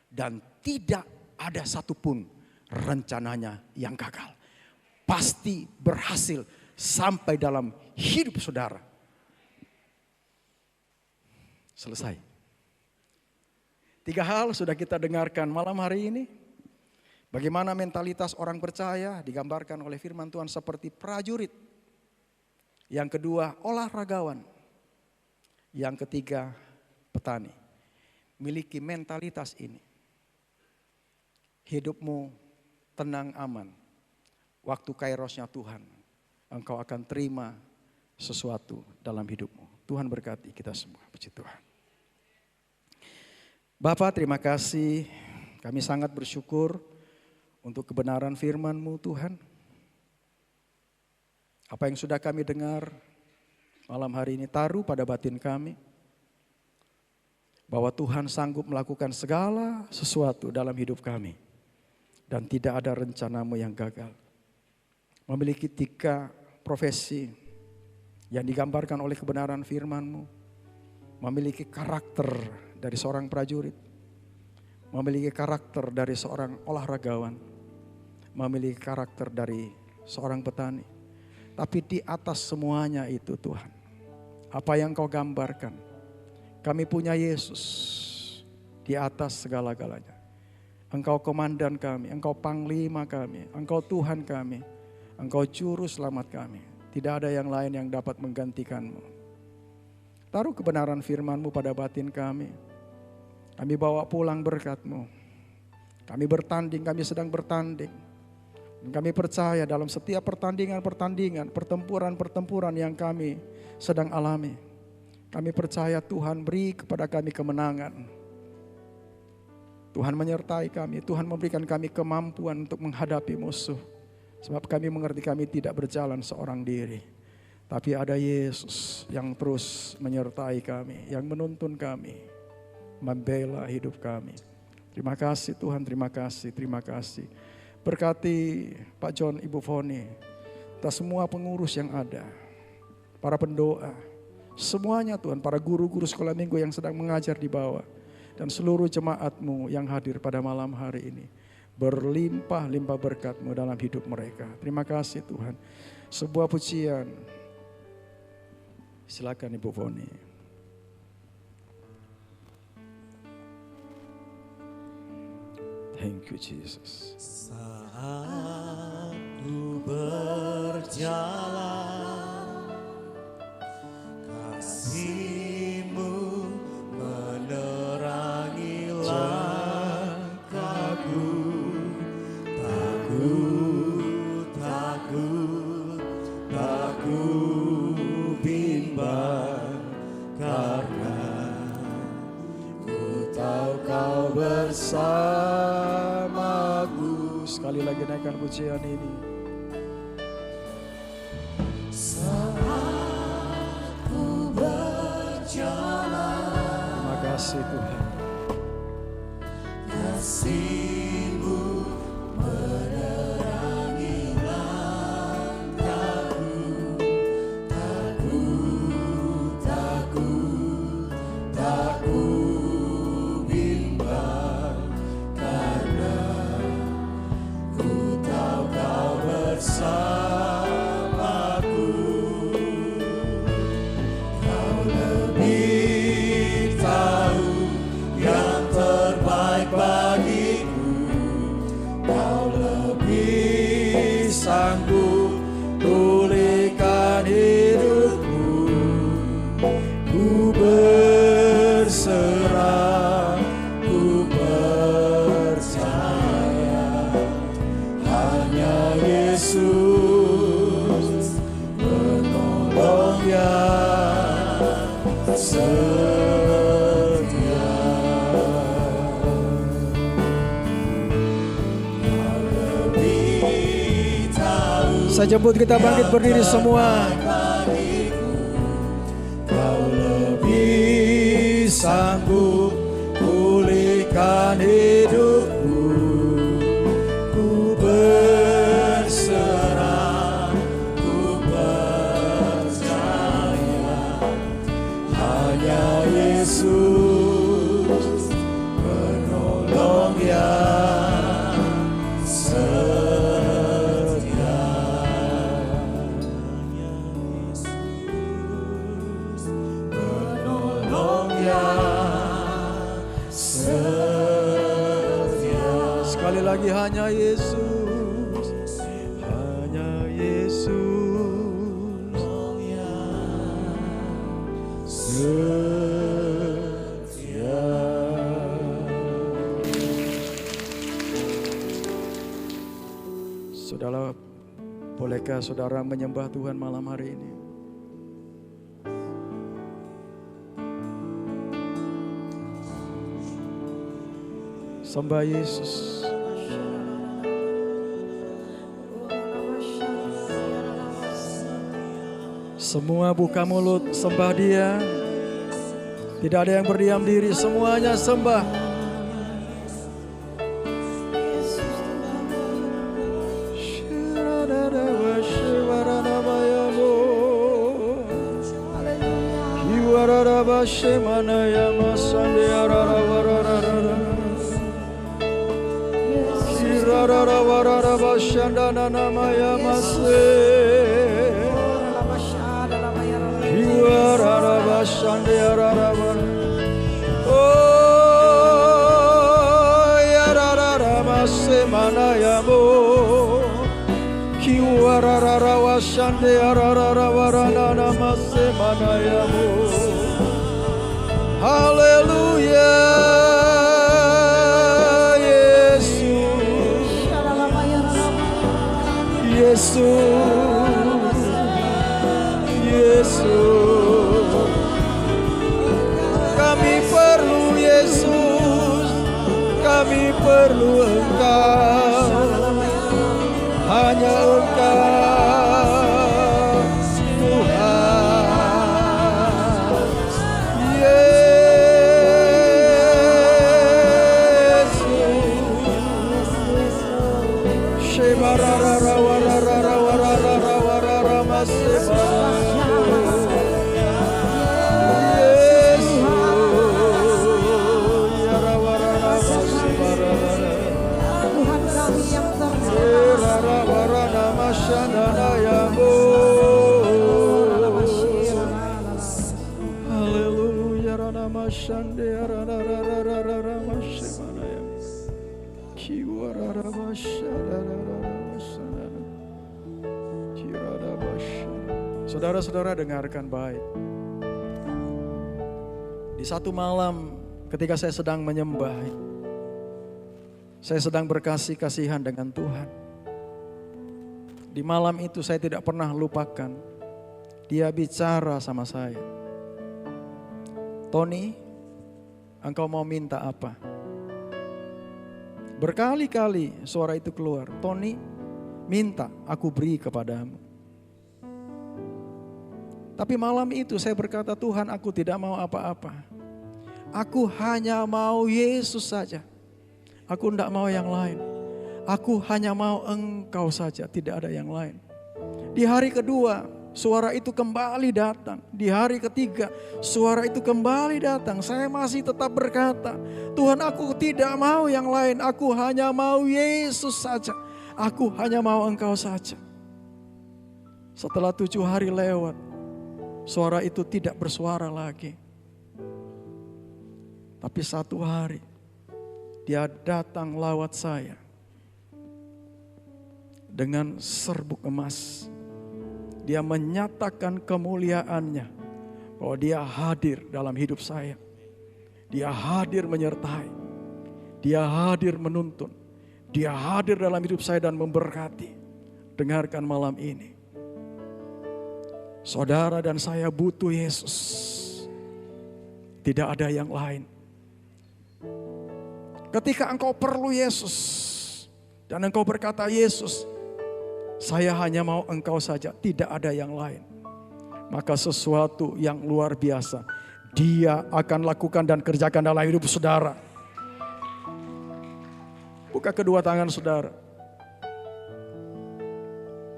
Dan tidak ada satupun rencananya yang gagal. Pasti berhasil sampai dalam hidup saudara. Selesai. 3 hal sudah kita dengarkan malam hari ini. Bagaimana mentalitas orang percaya digambarkan oleh firman Tuhan seperti prajurit. Yang kedua, olahragawan. Yang ketiga, petani. Miliki mentalitas ini. Hidupmu tenang aman. Waktu kairosnya Tuhan, engkau akan terima sesuatu dalam hidupmu. Tuhan berkati kita semua. Puji Tuhan. Bapak, terima kasih. Kami sangat bersyukur untuk kebenaran firman-Mu Tuhan. Apa yang sudah kami dengar malam hari ini taruh pada batin kami. Bahwa Tuhan sanggup melakukan segala sesuatu dalam hidup kami. Dan tidak ada rencana-Mu yang gagal. Memiliki 3 profesi yang digambarkan oleh kebenaran firman-Mu. Memiliki karakter dari seorang prajurit. Memiliki karakter dari seorang olahragawan. Memiliki karakter dari seorang petani. Tapi di atas semuanya itu Tuhan. Apa yang Kau gambarkan. Kami punya Yesus di atas segala-galanya. Engkau komandan kami, Engkau panglima kami, Engkau Tuhan kami, Engkau juru selamat kami. Tidak ada yang lain yang dapat menggantikan-Mu. Taruh kebenaran firman-Mu pada batin kami. Kami bawa pulang berkat-Mu. Kami bertanding, kami sedang bertanding. Dan kami percaya dalam setiap pertandingan-pertandingan, pertempuran-pertempuran yang kami sedang alami, kami percaya Tuhan beri kepada kami kemenangan. Tuhan menyertai kami, Tuhan memberikan kami kemampuan untuk menghadapi musuh. Sebab kami mengerti kami tidak berjalan seorang diri. Tapi ada Yesus yang terus menyertai kami, yang menuntun kami, membela hidup kami. Terima kasih Tuhan, terima kasih, terima kasih. Berkati Pak John, Ibu Foni, atas semua pengurus yang ada, para pendoa, semuanya Tuhan, para guru-guru sekolah minggu yang sedang mengajar di bawah, dan seluruh jemaat-Mu yang hadir pada malam hari ini. Berlimpah-limpah berkat-Mu dalam hidup mereka. Terima kasih Tuhan. Sebuah pujian. Silakan Ibu Foni. Thank you Jesus. Saat ku berjalan, kasih-Mu menerangi langkahku. Tak ku bimbang, karena ku tahu Kau bersamaku. Sekali lagi naikkan pujian ini. Saat ku berjalan, Terima kasih Tuhan. kasih-Mu menerangi langkahku. Tak ku bimbang, karena ku tahu Kau bersamaku. Kau lebih tahu yang terbaik bagiku. Kau lebih sanggup pulihkan hidupku. Ku berserah, ku percaya, hanya Yesus penolong yang setia. Kau lebih tahu. Saya jemput kita bangkit berdiri semua. Kau lebih sanggup pulihkan hidupku. Ku berserah, ku percaya, hanya Yesus penolong yang setia. Penolong yang setia. Sekali lagi hanya Yesus. Hanya Yesus Setia. Saudara, bolehkah saudara menyembah Tuhan malam hari ini? Sembah Yesus. Semua buka mulut, sembah Dia. Tidak ada yang berdiam diri, semuanya sembah. Haleluya, Yesus. Kami perlu Engkau, hanya Engkau Tuhan. Yesus, Shebarara warara warara warara masebara. Haleluya, rana mashande rana rara mashemanaya. Kiwara mashara masana. Kirada mashana. Saudara-saudara dengarkan baik. Di satu malam ketika saya sedang menyembah, saya sedang berkasih-kasihan dengan Tuhan. Di malam itu saya tidak pernah lupakan, Dia bicara sama saya. Tony, engkau mau minta apa? Berkali-kali suara itu keluar. Tony, minta, aku beri kepadamu. Tapi malam itu saya berkata, Tuhan, aku tidak mau apa-apa. Aku hanya mau Yesus saja. Aku tidak mau yang lain. Aku hanya mau Engkau saja, tidak ada yang lain. Di hari kedua, suara itu kembali datang. Di hari ketiga, suara itu kembali datang. Saya masih tetap berkata, Tuhan, aku tidak mau yang lain. Aku hanya mau Yesus saja. Aku hanya mau Engkau saja. Setelah 7 hari lewat, suara itu tidak bersuara lagi. Tapi satu hari, Dia datang lawat saya dengan serbuk emas. Dia menyatakan kemuliaannya, bahwa Dia hadir dalam hidup saya. Dia hadir menyertai. Dia hadir menuntun. Dia hadir dalam hidup saya dan memberkati. Dengarkan malam ini. Saudara dan saya butuh Yesus. Tidak ada yang lain. Ketika engkau perlu Yesus, dan engkau berkata, Yesus, saya hanya mau Engkau saja, tidak ada yang lain. Maka sesuatu yang luar biasa Dia akan lakukan dan kerjakan dalam hidup saudara. Buka kedua tangan saudara.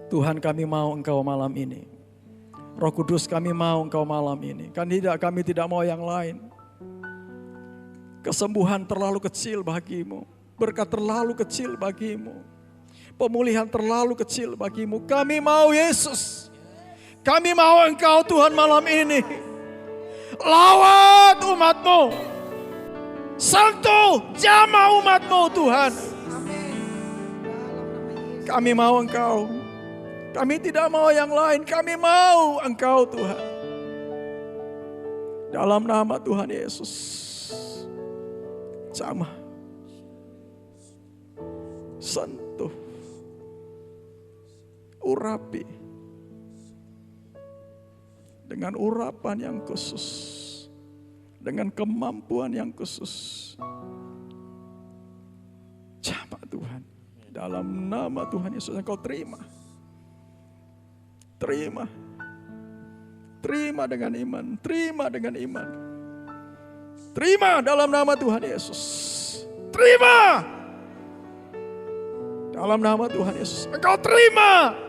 Tuhan, kami mau Engkau malam ini. Roh Kudus, kami mau Engkau malam ini. Kami tidak mau yang lain. Kesembuhan terlalu kecil bagimu. Berkat terlalu kecil bagimu. Pemulihan terlalu kecil bagimu. Kami mau Yesus. Kami mau Engkau Tuhan malam ini. Lawat umat-Mu. Sentuh jamah umat-Mu Tuhan. Kami mau Engkau. Kami tidak mau yang lain. Kami mau Engkau Tuhan. Dalam nama Tuhan Yesus. Jamah. Sentuh. Urapi dengan urapan yang khusus, dengan kemampuan yang khusus. Jamah Tuhan, dalam nama Tuhan Yesus Engkau terima, terima, terima dengan iman, terima dengan iman, terima dalam nama Tuhan Yesus, terima dalam nama Tuhan Yesus, Engkau terima.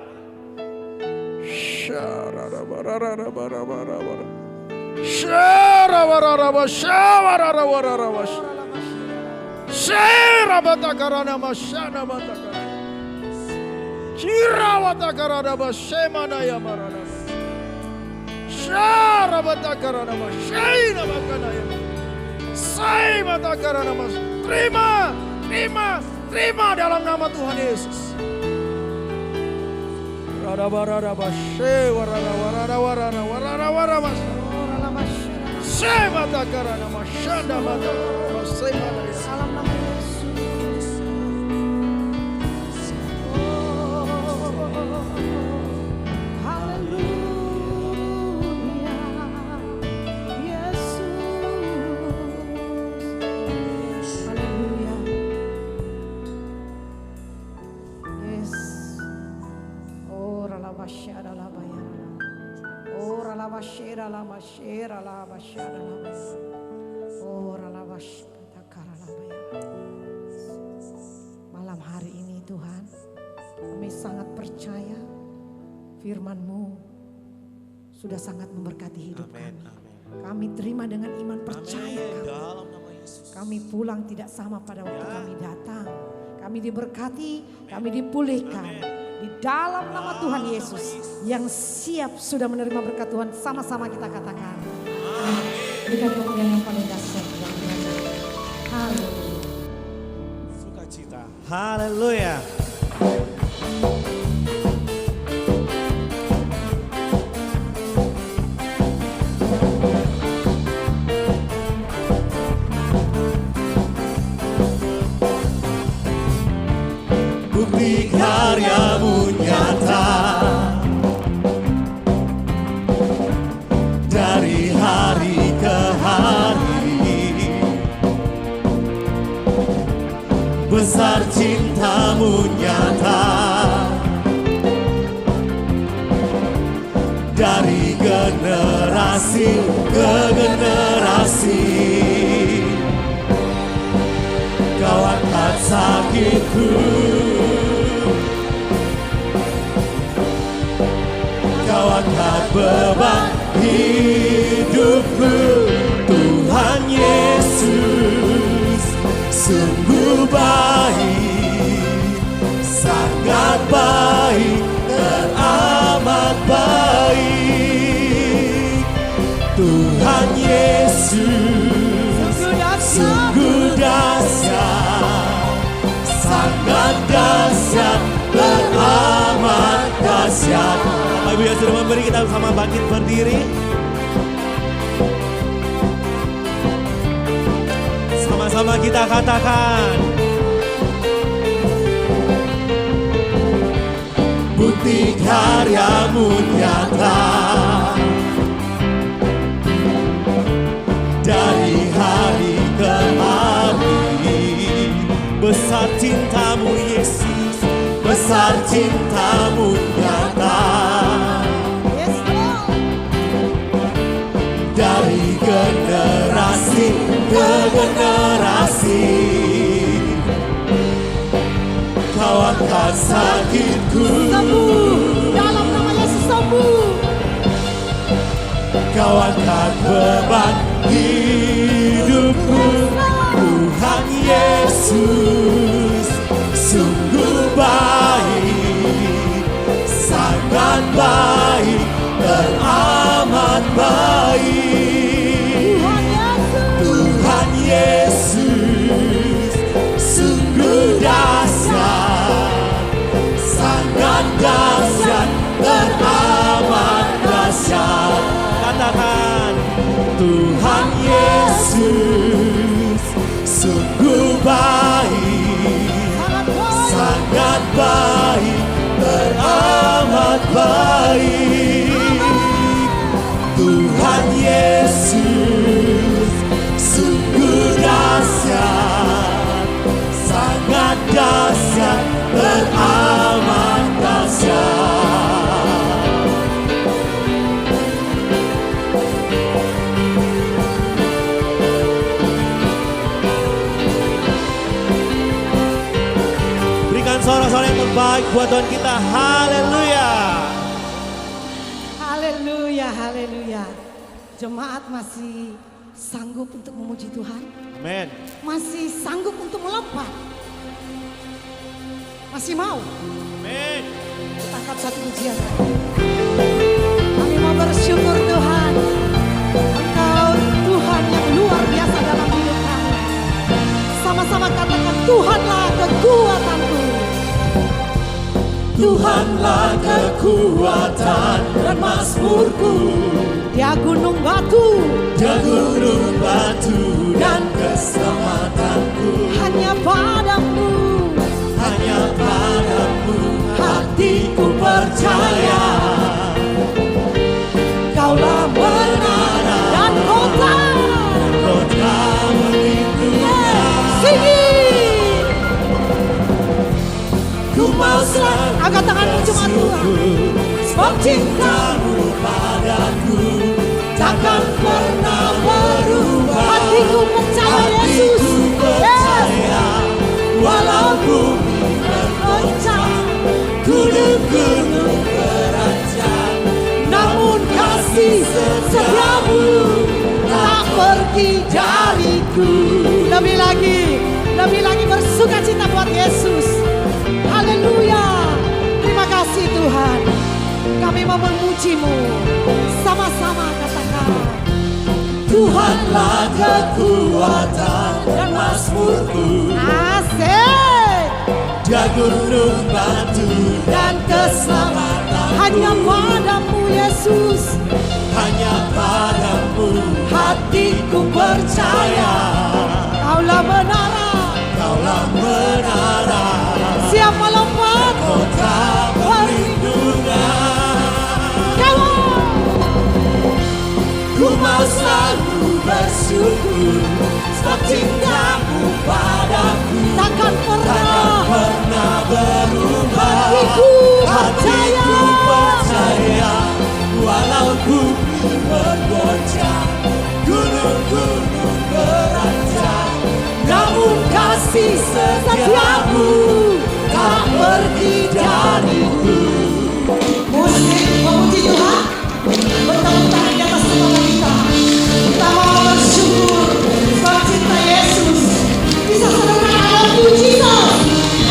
Terima dalam nama Tuhan Yesus. Malam hari ini Tuhan, kami sangat percaya firman-Mu sudah sangat memberkati hidup kami. Kami terima dengan iman percaya kami. Kami pulang tidak sama pada waktu kami datang. Kami diberkati, kami dipulihkan. Di dalam nama Tuhan Yesus yang siap sudah menerima berkat Tuhan, sama-sama kita katakan. Berikan kemuliaan yang paling dahsyat. Haleluya. Sukacita. Haleluya. Bukti karya-Mu nyata dari hari ke hari, besar cinta-Mu nyata dari generasi ke generasi. Kau angkat sakitku, Kau angkat beban hidupku. Tuhan Yesus sungguh baik, sangat baik, teramat baik. Tuhan Yesus sungguh dahsyat, sangat dahsyat, teramat dahsyat. Bapak Ibu yang sudah memberi, kita sama bangkit berdiri. Sama-sama kita katakan. Bukti karya-Mu nyata dari hari ke hari, besar cinta-Mu Yesus, besar cinta-Mu nyata dari generasi ke generasi. Kau angkat sakitku, Sembuh, dalam nama Yesus sembuh. Kau angkat beban hidupku. Tuhan Yesus sungguh baik, sangat baik, teramat baik. Tuhan Yesus sungguh dahsyat, sangat dahsyat, teramat dahsyat. Katakan, Tuhan Yesus sungguh baik, sangat baik, teramat baik. Tuhan Yesus sungguh dahsyat, sangat dahsyat, teramat dahsyat. Berikan suara-suara yang terbaik buat Tuhan kita. Haleluya. Haleluya, haleluya. Jemaat masih sanggup untuk memuji Tuhan? Amin. Masih sanggup untuk melompat? Masih mau? Amin. Kita angkat satu pujian. Kami mau bersyukur Tuhan. Engkau Tuhan yang luar biasa dalam hidup kami. Sama-sama katakan, Tuhanlah kekuatanku. Tuhanlah kekuatan dan mazmurku. Dia gunung batu, Dia gunung batu dan keselamatanku. hanya padamu, Hanya padamu hatiku percaya. Kaulah menara dan kota. kota melindungi. Singgi. Ku mau selalu Angkat tanganmu cuma Tuhan. bersyukur, sebab cinta-Mu padaku takkan lebih lagi bersuka cita buat Yesus. Haleluya. Terima kasih Tuhan. Kami mau memuji-Mu. Sama-sama katakan, Tuhanlah kekuatan dan mazmurku. asik. Dia gunung batu Dan keselamatan hanya padamu Yesus. hanya padamu Hatiku percaya, Kaulah menara, Kaulah menara siap melompat, kota perlindungan. Ku mau selalu bersyukur sebab cintamu padaku takkan takkan pernah. pernah berubah. Hatiku Hatiku percaya walau bumi bergoncang, gunung-gunung beranjak, namun kasih setiamu tak pergi dariku. Musik memuji Tuhan, bertepuk tangan di atas kepala kita. Kita mau bersyukur sebab cinta Yesus. Bisa saudara I love you Jesus,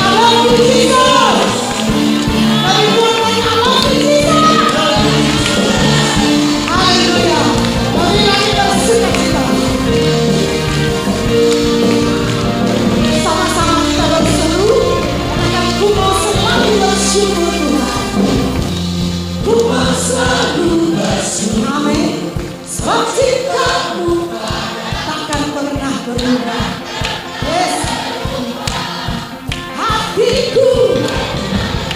I love you Jesus. Bagi Tuhan lagi I love you Jesus. Haleluya. Lebih lagi bersuka cita. Sama-sama kita berseru, katakan ku mau selalu bersyukur Tuhan. Ku mau selalu bersyukur. Amin. Sebab cintamu takkan pernah berubah. Yes. Hatiku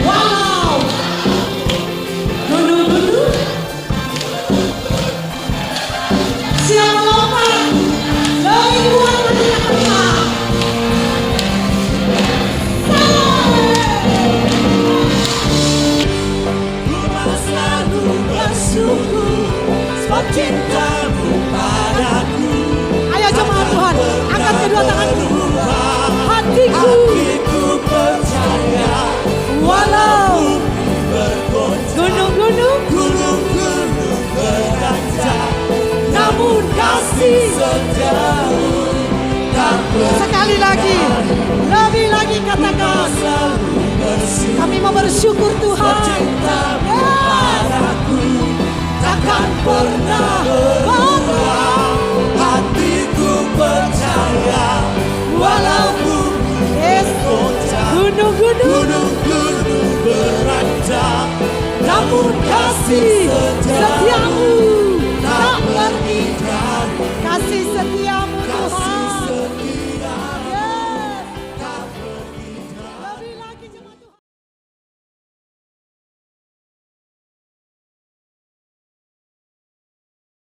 walau gunung-gunung siap melompat, lebih kuat dari apa. Ku mau selalu bersyukur sebab cintamu padaku. Ayo jemaat Tuhan, angkat kedua tanganmu. Hatiku Hatiku percaya walau bergoncang, gunung-gunung gunung-gunung beranjak, namun kasih setiamu tak sekali lagi, lebih lagi katakan, selalu bersyukur. kami mau bersyukur Tuhan. Cintamu Yes. padaku takkan pernah berubah. Hatiku percaya walau bumi Yes. goncang, Gunung-gunung gunung-gunung beranjak, namun kasih setiamu